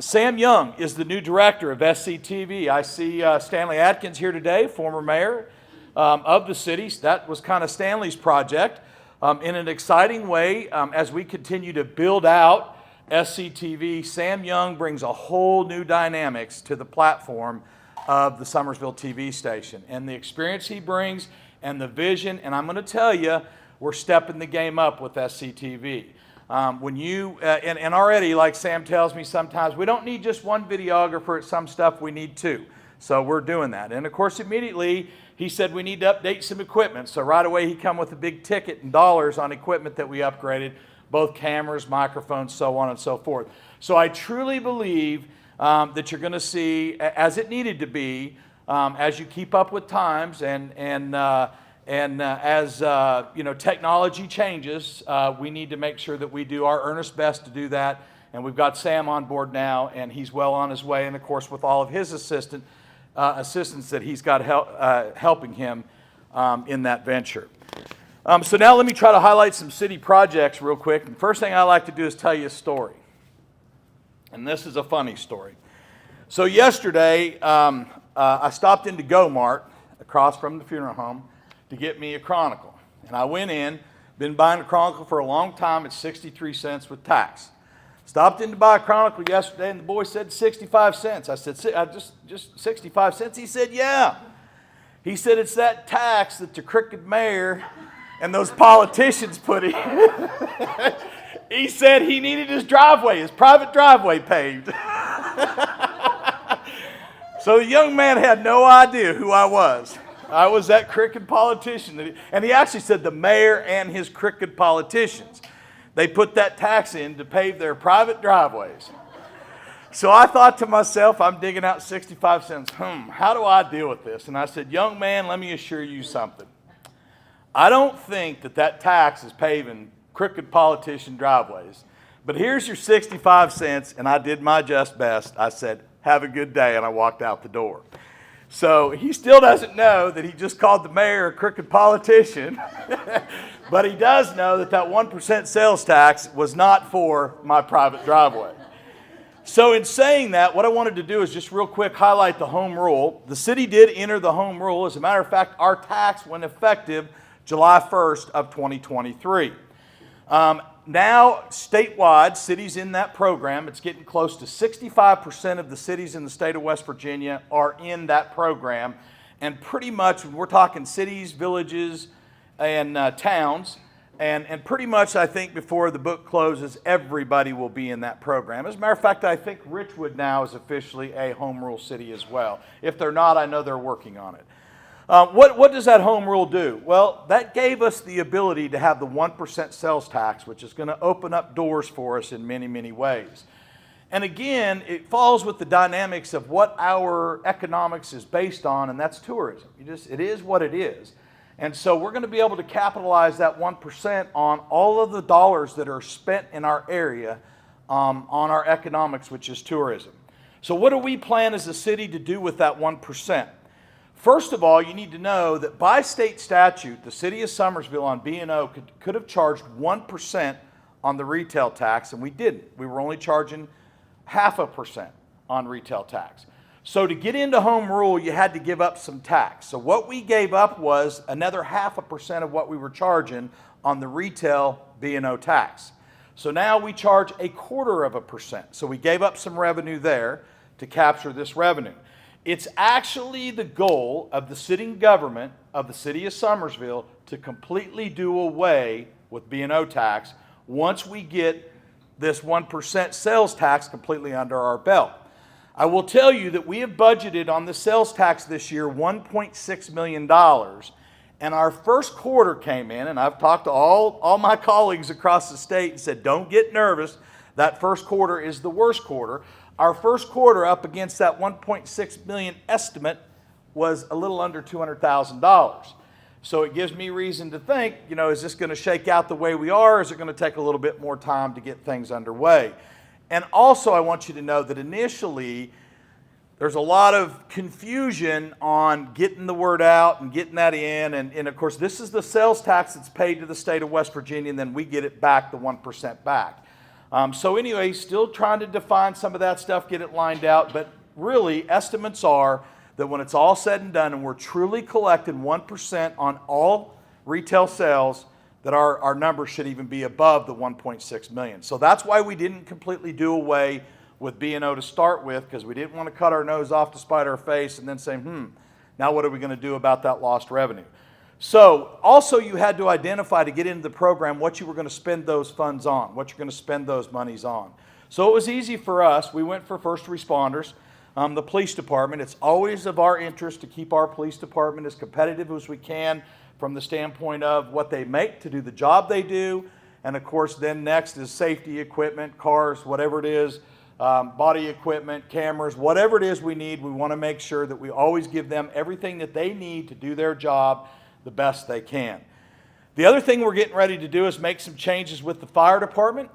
Sam Young is the new director of SCTV. I see Stanley Atkins here today, former mayor of the city. That was kind of Stanley's project. In an exciting way, as we continue to build out SCTV, Sam Young brings a whole new dynamics to the platform of the Summersville TV station. And the experience he brings and the vision, and I'm going to tell you, we're stepping the game up with SCTV. When you, and already, like Sam tells me sometimes, we don't need just one videographer at some stuff, we need two. So we're doing that. And of course, immediately, he said we need to update some equipment. So right away, he come with a big ticket in dollars on equipment that we upgraded, both cameras, microphones, so on and so forth. So I truly believe that you're going to see, as it needed to be, as you keep up with times and as you know, technology changes, we need to make sure that we do our earnest best to do that. And we've got Sam on board now, and he's well on his way. And of course, with all of his assistants that he's got helping him in that venture. So now let me try to highlight some city projects real quick. And first thing I like to do is tell you a story. And this is a funny story. So yesterday, I stopped into Go-Mart across from the funeral home to get me a Chronicle. And I went in, been buying a Chronicle for a long time at 63 cents with tax. Stopped in to buy a Chronicle yesterday, and the boy said 65 cents. I said, just 65 cents? He said, yeah. He said, it's that tax that the crooked mayor and those politicians put in. He said he needed his private driveway paved. So the young man had no idea who I was. I was that crooked politician. And he actually said the mayor and his crooked politicians. They put that tax in to pave their private driveways. So I thought to myself, I'm digging out 65 cents. How do I deal with this? And I said, young man, let me assure you something. I don't think that tax is paving crooked politician driveways. But here's your 65 cents, and I did my just best. I said, have a good day, and I walked out the door. So he still doesn't know that he just called the mayor a crooked politician, but he does know that 1% sales tax was not for my private driveway. So in saying that, what I wanted to do is just real quick highlight the home rule. The city did enter the home rule. As a matter of fact, our tax went effective July 1st of 2023. Now, statewide, cities in that program, it's getting close to 65% of the cities in the state of West Virginia are in that program. And pretty much, when we're talking cities, villages, and towns, and pretty much, I think, before the book closes, everybody will be in that program. As a matter of fact, I think Richwood now is officially a home rule city as well. If they're not, I know they're working on it. What does that home rule do? Well, that gave us the ability to have the 1% sales tax, which is going to open up doors for us in many, many ways. And again, it falls with the dynamics of what our economics is based on, and that's tourism. It is what it is. And so we're going to be able to capitalize that 1% on all of the dollars that are spent in our area on our economics, which is tourism. So what do we plan as a city to do with that 1%? First of all, you need to know that by state statute, the city of Summersville on B&O could have charged 1% on the retail tax, and we didn't. We were only charging 0.5% on retail tax. So to get into home rule, you had to give up some tax. So what we gave up was another 0.5% of what we were charging on the retail B&O tax. So now we charge 0.25%. So we gave up some revenue there to capture this revenue. It's actually the goal of the sitting government of the city of Summersville to completely do away with B&O tax once we get this 1% sales tax completely under our belt. I will tell you that we have budgeted on the sales tax this year $1.6 million. And our first quarter came in, and I've talked to all my colleagues across the state and said, don't get nervous. That first quarter is the worst quarter. Our first quarter up against that 1.6 million estimate was a little under $200,000. So it gives me reason to think, is this going to shake out the way we are, or is it going to take a little bit more time to get things underway? And also I want you to know that initially there's a lot of confusion on getting the word out and getting that in. And of course, this is the sales tax that's paid to the state of West Virginia, and then we get it back, the 1% back. So anyway, still trying to define some of that stuff, get it lined out. But really, estimates are that when it's all said and done and we're truly collecting 1% on all retail sales, that our number should even be above the 1.6 million. So that's why we didn't completely do away with B&O to start with, because we didn't want to cut our nose off to spite our face and then say, now what are we going to do about that lost revenue? So also you had to identify to get into the program what you were going to spend those funds on, what you're going to spend those monies on. So it was easy for us. We went for first responders, the police department. It's always of our interest to keep our police department as competitive as we can from the standpoint of what they make to do the job they do. And of course, then next is safety equipment, cars, whatever it is, body equipment, cameras, whatever it is we need. We want to make sure that we always give them everything that they need to do their job the best they can. The other thing we're getting ready to do is make some changes with the fire department.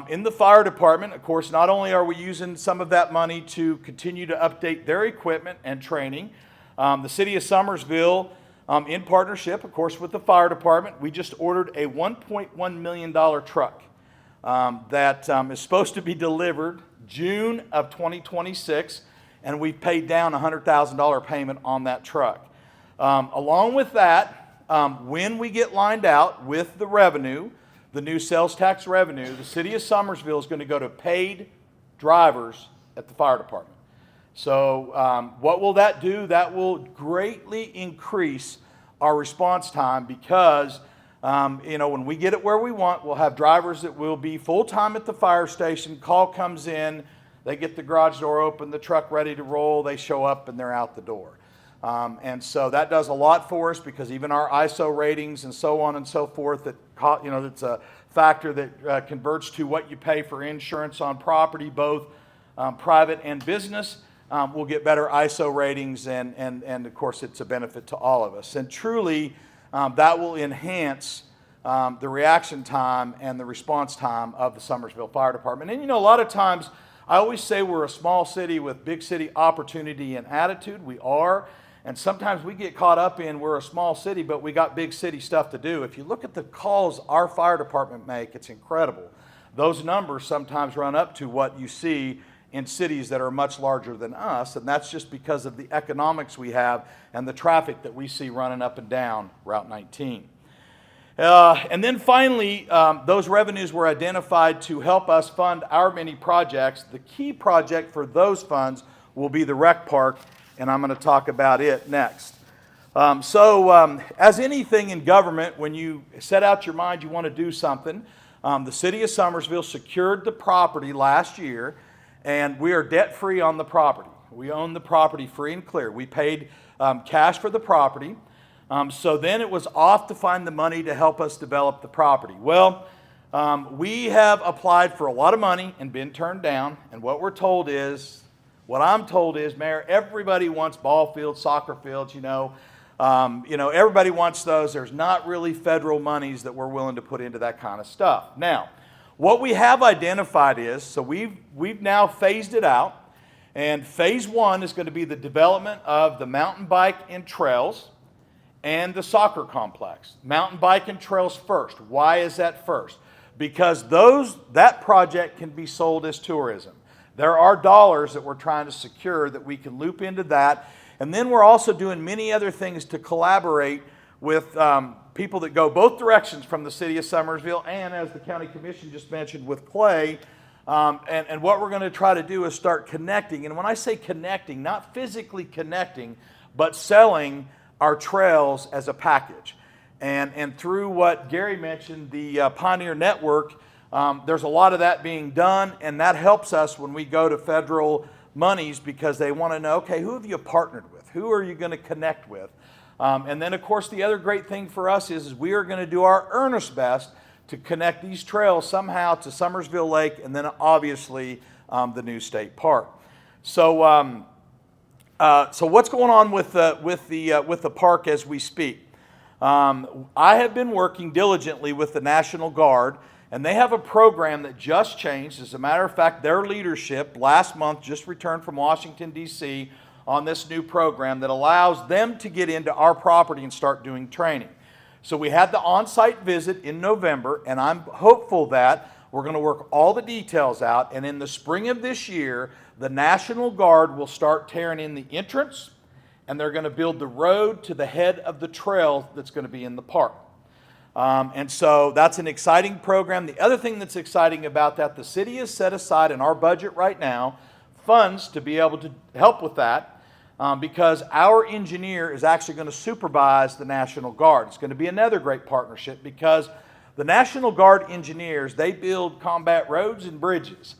In the fire department, of course, not only are we using some of that money to continue to update their equipment and training, the city of Summersville, in partnership, of course, with the fire department, we just ordered a $1.1 million truck that is supposed to be delivered June of 2026, and we've paid down a $100,000 payment on that truck. Along with that, when we get lined out with the revenue, the new sales tax revenue, the city of Summersville is going to go to paid drivers at the fire department. So what will that do? That will greatly increase our response time because, when we get it where we want, we'll have drivers that will be full-time at the fire station. Call comes in, they get the garage door open, the truck ready to roll, they show up and they're out the door. And so that does a lot for us because even our ISO ratings and so on and so forth, that's a factor that converts to what you pay for insurance on property, both private and business. We'll get better ISO ratings and of course it's a benefit to all of us. And truly that will enhance the reaction time and the response time of the Summersville Fire Department. And a lot of times I always say we're a small city with big city opportunity and attitude. We are. And sometimes we get caught up in we're a small city, but we got big city stuff to do. If you look at the calls our fire department make, it's incredible. Those numbers sometimes run up to what you see in cities that are much larger than us, and that's just because of the economics we have and the traffic that we see running up and down Route 19. And then finally, those revenues were identified to help us fund our many projects. The key project for those funds will be the rec park, and I'm going to talk about it next. As anything in government, when you set out your mind you want to do something, the city of Summersville secured the property last year, and we are debt-free on the property. We own the property free and clear. We paid cash for the property. So then it was off to find the money to help us develop the property. Well, we have applied for a lot of money and been turned down, and what I'm told is, Mayor, everybody wants ball fields, soccer fields, everybody wants those. There's not really federal monies that we're willing to put into that kind of stuff. Now, what we have identified is, so we've now phased it out, And phase 1 is going to be the development of the mountain bike and trails and the soccer complex. Mountain bike and trails first. Why is that first? Because that project can be sold as tourism. There are dollars that we're trying to secure that we can loop into that. And then we're also doing many other things to collaborate with people that go both directions from the city of Summersville and, as the county commission just mentioned, with Clay. And what we're going to try to do is start connecting. And when I say connecting, not physically connecting, but selling our trails as a package. And through what Gary mentioned, the Pioneer Network, there's a lot of that being done, and that helps us when we go to federal monies because they want to know, okay, who have you partnered with? Who are you going to connect with? And then, of course, the other great thing for us is we are going to do our earnest best to connect these trails somehow to Summersville Lake and then obviously the new state park. So what's going on with the park as we speak? I have been working diligently with the National Guard, and they have a program that just changed. As a matter of fact, their leadership last month just returned from Washington, D.C. on this new program that allows them to get into our property and start doing training. So we had the on-site visit in November, and I'm hopeful that we're going to work all the details out, and in the spring of this year, the National Guard will start tearing in the entrance, and they're going to build the road to the head of the trail that's going to be in the park. And so that's an exciting program. The other thing that's exciting about that, the city has set aside in our budget right now funds to be able to help with that. Because our engineer is actually going to supervise the National Guard. It's going to be another great partnership because the National Guard engineers, they build combat roads and bridges.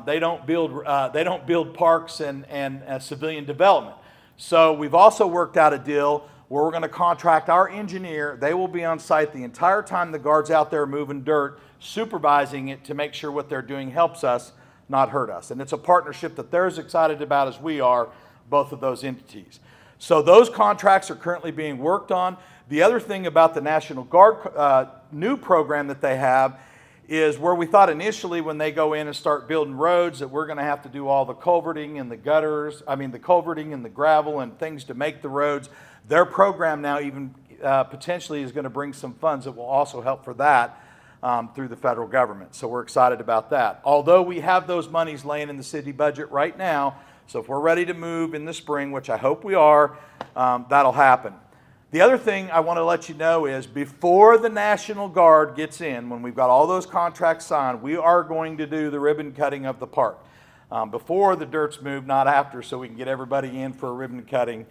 They don't build parks and civilian development. So we've also worked out a deal where we're going to contract our engineer. They will be on site the entire time the Guard's out there moving dirt, supervising it to make sure what they're doing helps us, not hurt us. And it's a partnership that they're as excited about as we are, both of those entities. So those contracts are currently being worked on. The other thing about the National Guard new program that they have is where we thought initially when they go in and start building roads that we're going to have to do all the culverting and the gutters, the culverting and the gravel and things to make the roads. Their program now even potentially is going to bring some funds that will also help for that through the federal government. So we're excited about that. Although we have those monies laying in the city budget right now, so if we're ready to move in the spring, which I hope we are, that'll happen. The other thing I want to let you know is before the National Guard gets in, when we've got all those contracts signed, we are going to do the ribbon cutting of the park. Before the dirt's moved, not after, so we can get everybody in for a ribbon cutting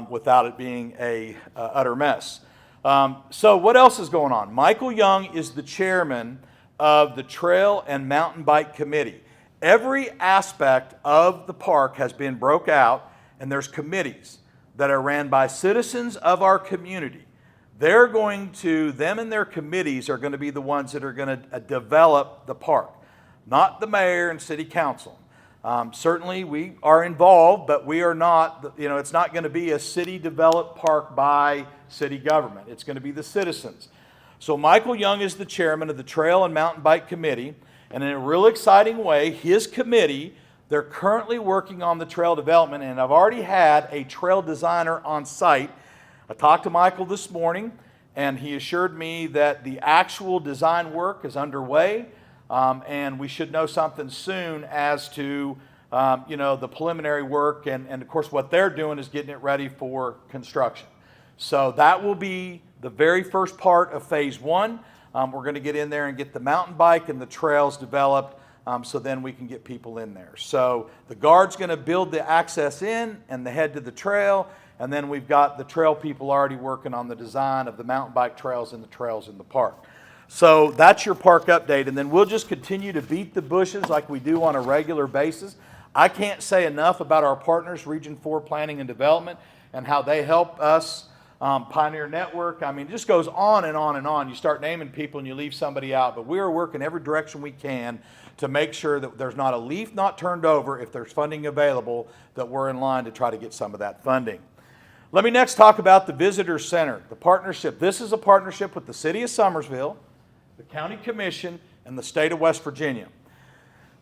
without it being a utter mess. So what else is going on? Michael Young is the chairman of the Trail and Mountain Bike Committee. Every aspect of the park has been broke out, and there's committees that are ran by citizens of our community. Them and their committees are going to be the ones that are going to develop the park, not the mayor and city council. Certainly we are involved, but we are not, it's not going to be a city developed park by city government. It's going to be the citizens. So Michael Young is the chairman of the Trail and Mountain Bike Committee. And in a real exciting way, his committee, they're currently working on the trail development, and I've already had a trail designer on site. I talked to Michael this morning, and he assured me that the actual design work is underway, and we should know something soon as to the preliminary work, and of course what they're doing is getting it ready for construction. So that will be the very first part of phase 1. We're going to get in there and get the mountain bike and the trails developed so then we can get people in there. So the Guard's going to build the access in and the head to the trail, and then we've got the trail people already working on the design of the mountain bike trails and the trails in the park. So that's your park update, and then we'll just continue to beat the bushes like we do on a regular basis. I can't say enough about our partners, Region 4 Planning and Development, and how they help us. Pioneer Network, it just goes on and on and on. You start naming people and you leave somebody out, but we are working every direction we can to make sure that there's not a leaf not turned over if there's funding available, that we're in line to try to get some of that funding. Let me next talk about the Visitor Center, the partnership. This is a partnership with the City of Summersville, the County Commission, and the State of West Virginia.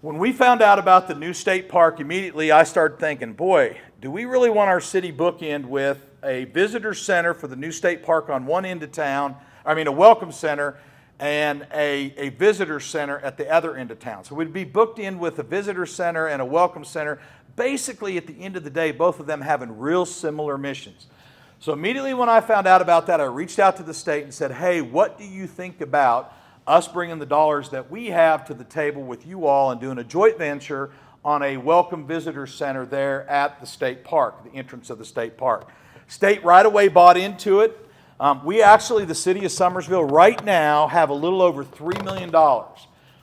When we found out about the new state park, immediately I started thinking, boy, do we really want our city bookend with a visitor center for the new state park on one end of town, a welcome center, and a visitor center at the other end of town. So we'd be booked in with a visitor center and a welcome center. Basically, at the end of the day, both of them having real similar missions. So immediately when I found out about that, I reached out to the state and said, hey, what do you think about us bringing the dollars that we have to the table with you all and doing a joint venture on a welcome visitor center there at the state park, the entrance of the state park. State right away bought into it. We actually, the city of Summersville, right now have a little over $3 million.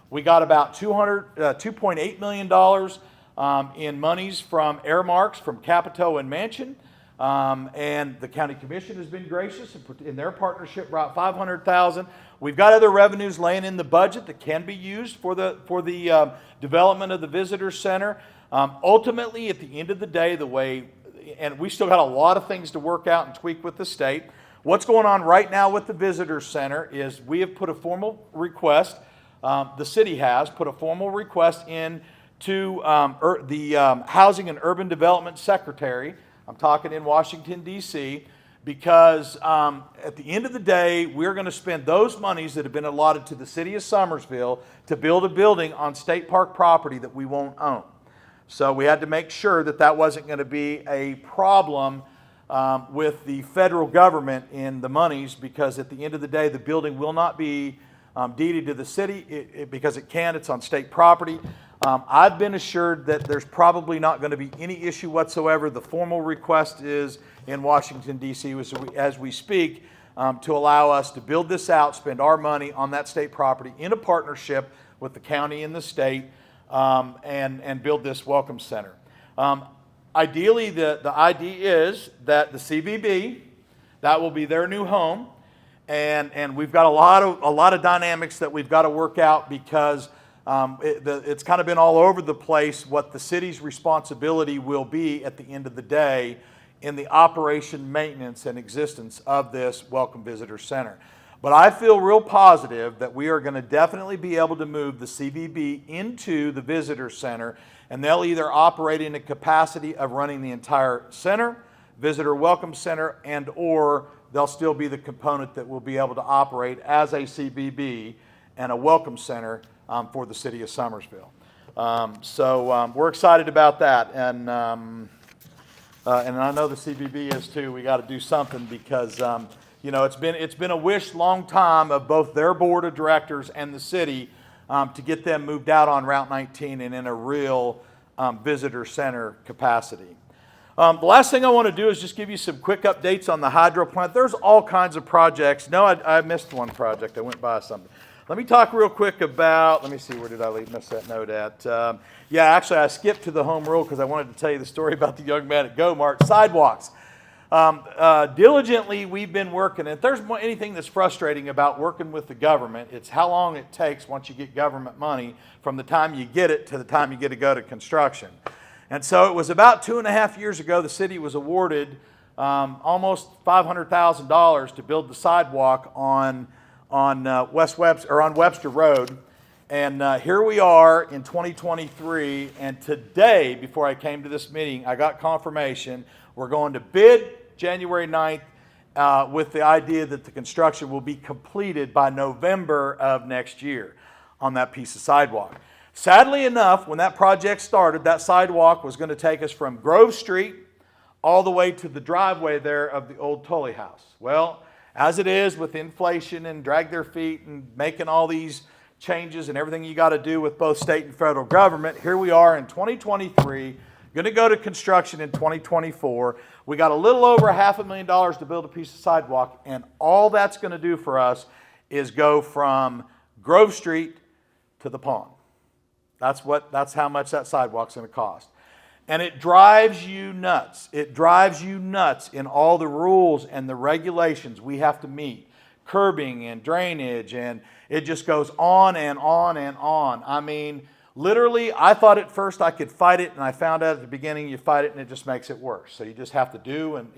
We got about $2.8 million in monies from earmarks from Capito and Mansion. And the county commission has been gracious in their partnership brought $500,000. We've got other revenues laying in the budget that can be used for the development of the visitor center. Ultimately, at the end of the day, and we still got a lot of things to work out and tweak with the state. What's going on right now with the visitor center is we have put a formal request. The city has put a formal request in to the Housing and Urban Development Secretary. I'm talking in Washington, D.C., because at the end of the day, we're going to spend those monies that have been allotted to the city of Summersville to build a building on state park property that we won't own. So we had to make sure that that wasn't going to be a problem with the federal government in the monies, because at the end of the day, the building will not be deeded to the city because it can't. It's on state property. I've been assured that there's probably not going to be any issue whatsoever. The formal request is in Washington, D.C. as we speak to allow us to build this out, spend our money on that state property in a partnership with the county and the state, and build this welcome center. Ideally, the idea is that the CVB, that will be their new home, and we've got a lot of dynamics that we've got to work out, because it's kind of been all over the place what the city's responsibility will be at the end of the day in the operation, maintenance, and existence of this Welcome Visitor Center. But I feel real positive that we are going to definitely be able to move the CVB into the Visitor Center, and they'll either operate in a capacity of running the entire center, Visitor Welcome Center, and or they'll still be the component that will be able to operate as a CVB and a Welcome Center for the city of Summersville. So we're excited about that, and I know the CVB is too. We got to do something, because it's been a wish long time of both their board of directors and the city to get them moved out on Route 19 and in a real visitor center capacity. The last thing I want to do is just give you some quick updates on the hydro plant. There's all kinds of projects. No, I missed one project. I went by something. Let me talk real quick about, let me see, where did I miss that note at? Actually, I skipped to the home rule because I wanted to tell you the story about the young man at Go-Mart. Sidewalks. Diligently, we've been working. And if there's anything that's frustrating about working with the government, it's how long it takes once you get government money from the time you get it to the time you get to go to construction. And so it was about 2.5 years ago, the city was awarded almost $500,000 to build the sidewalk on Webster Road. And here we are in 2023, and today, before I came to this meeting, I got confirmation we're going to bid January 9th with the idea that the construction will be completed by November of next year on that piece of sidewalk. Sadly enough, when that project started, that sidewalk was going to take us from Grove Street all the way to the driveway there of the old Tully House. Well, as it is with inflation and drag their feet and making all these changes and everything you got to do with both state and federal government, here we are in 2023, going to go to construction in 2024. We got a little over $500,000 to build a piece of sidewalk, and all that's going to do for us is go from Grove Street to the pond. That's how much that sidewalk's going to cost. And it drives you nuts. It drives you nuts in all the rules and the regulations we have to meet. Curbing and drainage, and it just goes on and on and on. I mean, literally, I thought at first I could fight it, and I found out at the beginning you fight it and it just makes it worse. So you just have to do, and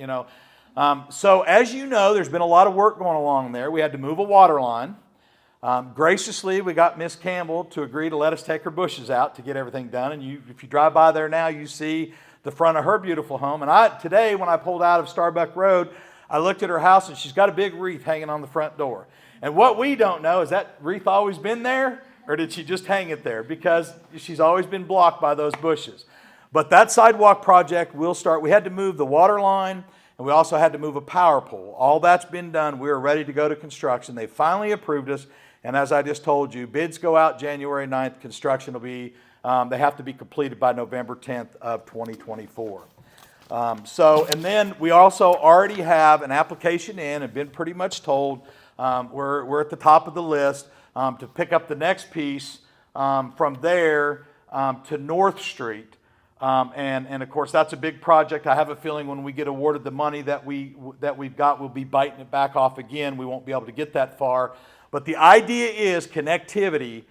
so as you know, there's been a lot of work going along there. We had to move a water line. Graciously, we got Miss Campbell to agree to let us take her bushes out to get everything done. And if you drive by there now, you see the front of her beautiful home. And today, when I pulled out of Starbuck Road, I looked at her house, and she's got a big wreath hanging on the front door. And what we don't know is that wreath always been there, or did she just hang it there? Because she's always been blocked by those bushes. But that sidewalk project will start. We had to move the water line, and we also had to move a power pole. All that's been done. We are ready to go to construction. They finally approved us. And as I just told you, bids go out January 9th. Construction will be, they have to be completed by November 10th of 2024. And then we also already have an application in and been pretty much told we're at the top of the list to pick up the next piece from there to North Street. And of course, that's a big project. I have a feeling when we get awarded the money that we've got, we'll be biting it back off again. We won't be able to get that far. But the idea is connectivity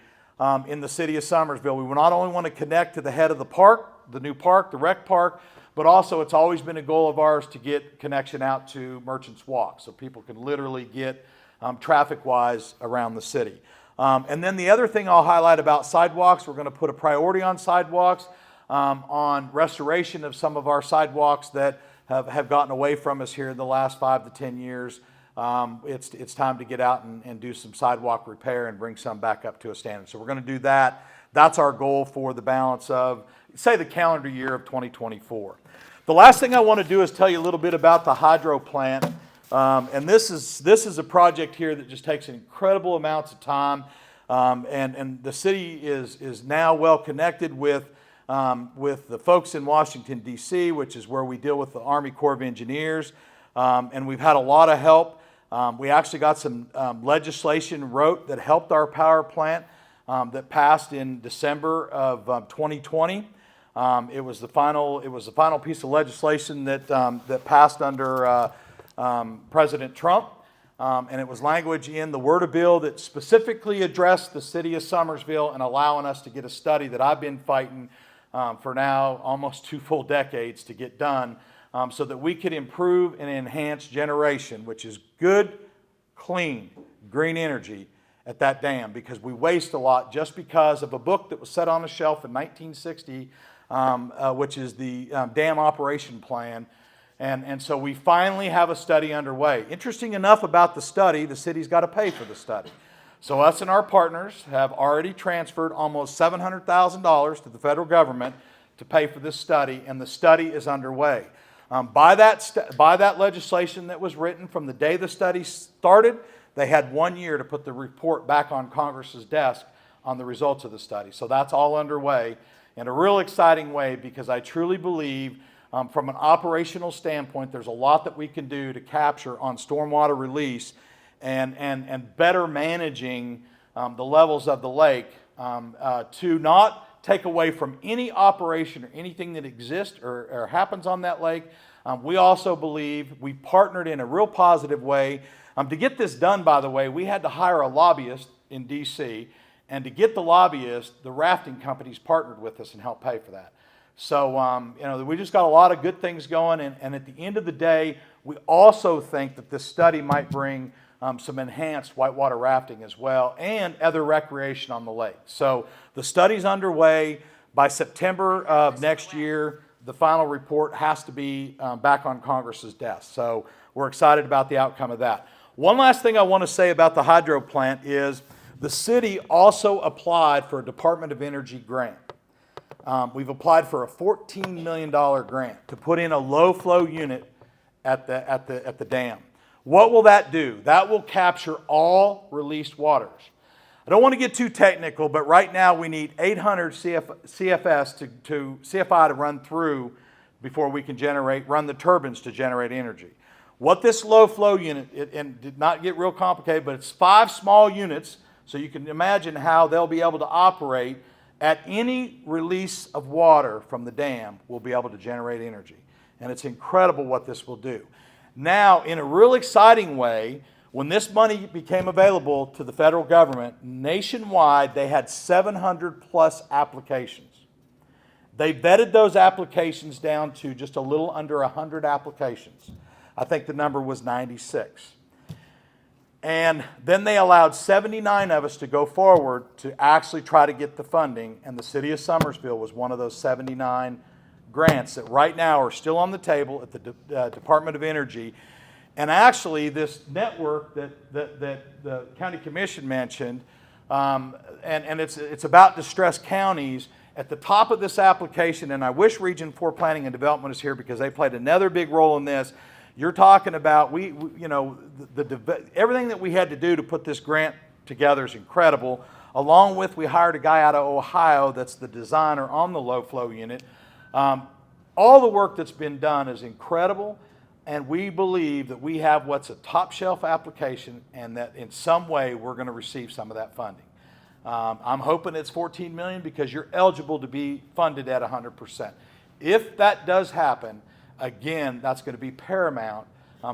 in the city of Summersville. We not only want to connect to the head of the park, the new park, the rec park, but also it's always been a goal of ours to get connection out to Merchants Walk so people can literally get traffic-wise around the city. And then the other thing I'll highlight about sidewalks, we're going to put a priority on sidewalks, on restoration of some of our sidewalks that have gotten away from us here in the last 5 to 10 years. It's time to get out and do some sidewalk repair and bring some back up to a standard. So we're going to do that. That's our goal for the balance of, say, the calendar year of 2024. The last thing I want to do is tell you a little bit about the hydro plant. And this is a project here that just takes incredible amounts of time. And the city is now well connected with the folks in Washington, D.C., which is where we deal with the Army Corps of Engineers. And we've had a lot of help. We actually got some legislation wrote that helped our power plant that passed in December of 2020. It was the final piece of legislation that passed under President Trump. And it was language in the Word of Bill that specifically addressed the city of Summersville and allowing us to get a study that I've been fighting for now almost 2 full decades to get done. So that we could improve and enhance generation, which is good, clean, green energy at that dam, because we waste a lot just because of a book that was set on a shelf in 1960, which is the Dam Operation Plan. And so we finally have a study underway. Interesting enough about the study, the city's got to pay for the study. So us and our partners have already transferred almost $700,000 to the federal government to pay for this study, and the study is underway. By that legislation that was written from the day the study started, they had 1 year to put the report back on Congress's desk on the results of the study. So that's all underway in a real exciting way, because I truly believe from an operational standpoint, there's a lot that we can do to capture on stormwater release and better managing the levels of the lake to not take away from any operation or anything that exists or happens on that lake. We also believe we partnered in a real positive way. To get this done, by the way, we had to hire a lobbyist in D.C., and to get the lobbyist, the rafting companies partnered with us and helped pay for that. So, we just got a lot of good things going, and at the end of the day, we also think that this study might bring some enhanced whitewater rafting as well, and other recreation on the lake. So the study's underway. By September of next year, the final report has to be back on Congress's desk. So we're excited about the outcome of that. One last thing I want to say about the hydro plant is the city also applied for a Department of Energy grant. We've applied for a $14 million grant to put in a low flow unit at the dam. What will that do? That will capture all released waters. I don't want to get too technical, but right now we need 800 CFS CFI to run through before we can run the turbines to generate energy. What this low flow unit, and did not get real complicated, but it's 5 small units, so you can imagine how they'll be able to operate at any release of water from the dam. Will be able to generate energy. And it's incredible what this will do. Now, in a real exciting way, when this money became available to the federal government, nationwide, they had 700 plus applications. They vetted those applications down to just a little under 100 applications. I think the number was 96. And then they allowed 79 of us to go forward to actually try to get the funding, and the city of Summersville was one of those 79 grants that right now are still on the table at the Department of Energy. And actually, this network that the county commission mentioned, and it's about distressed counties. At the top of this application, and I wish Region 4 Planning and Development is here because they played another big role in this. You're talking about everything that we had to do to put this grant together is incredible. Along with, we hired a guy out of Ohio that's the designer on the low flow unit. All the work that's been done is incredible, and we believe that we have what's a top shelf application, and that in some way we're going to receive some of that funding. I'm hoping it's $14 million because you're eligible to be funded at 100%. If that does happen, again, that's going to be paramount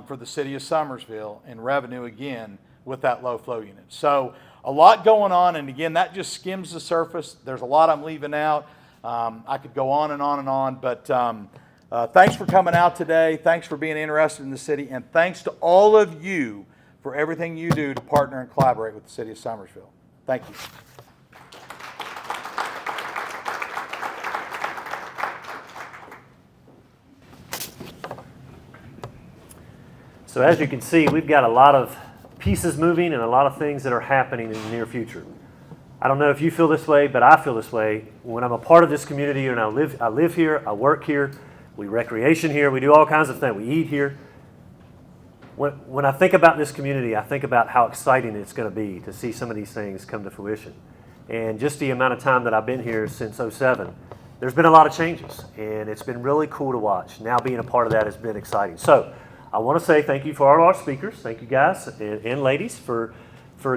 for the city of Summersville in revenue again with that low flow unit. So a lot going on, and again, that just skims the surface. There's a lot I'm leaving out. I could go on and on and on, but thanks for coming out today. Thanks for being interested in the city, and thanks to all of you for everything you do to partner and collaborate with the city of Summersville. Thank you. So as you can see, we've got a lot of pieces moving and a lot of things that are happening in the near future. I don't know if you feel this way, but I feel this way. When I'm a part of this community and I live here, I work here, we recreation here, we do all kinds of things, we eat here. When I think about this community, I think about how exciting it's going to be to see some of these things come to fruition. And just the amount of time that I've been here since '07, there's been a lot of changes, and it's been really cool to watch. Now being a part of that has been exciting. So I want to say thank you for all our speakers. Thank you guys and ladies for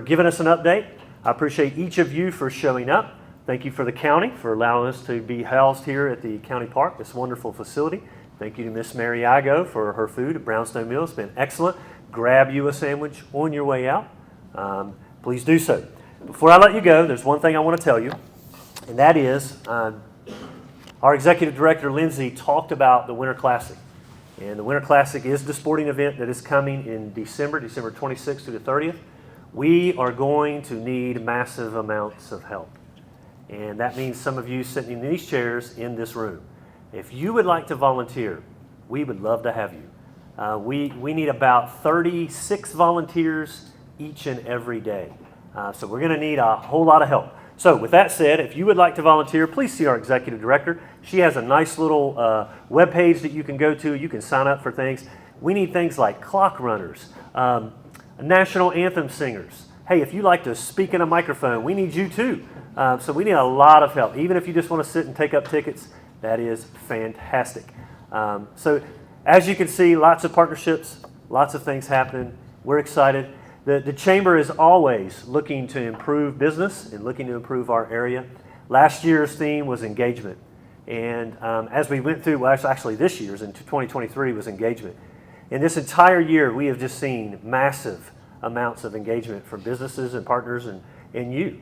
giving us an update. I appreciate each of you for showing up. Thank you for the county for allowing us to be housed here at the county park, this wonderful facility. Thank you to Miss Mary Igo for her food at Brownstone Mill. It's been excellent. Grab you a sandwich on your way out. Please do so. Before I let you go, there's one thing I want to tell you, and that is our executive director, Lindsay, talked about the Winter Classic. And the Winter Classic is the sporting event that is coming in December 26th through the 30th. We are going to need massive amounts of help. And that means some of you sitting in these chairs in this room. If you would like to volunteer, we would love to have you. We need about 36 volunteers each and every day. So we're going to need a whole lot of help. So with that said, if you would like to volunteer, please see our executive director. She has a nice little webpage that you can go to. You can sign up for things. We need things like clock runners, national anthem singers. Hey, if you like to speak in a microphone, we need you too. So we need a lot of help. Even if you just want to sit and take up tickets, that is fantastic. So as you can see, lots of partnerships, lots of things happening. We're excited. The Chamber is always looking to improve business and looking to improve our area. Last year's theme was engagement. And as we went through, well, actually this year's in 2023 was engagement. In this entire year, we have just seen massive amounts of engagement from businesses and partners and you.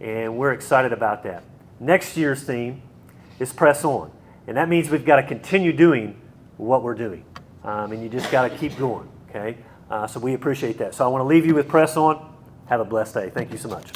And we're excited about that. Next year's theme is press on. And that means we've got to continue doing what we're doing. And you just got to keep going, okay? So we appreciate that. So I want to leave you with press on. Have a blessed day. Thank you so much.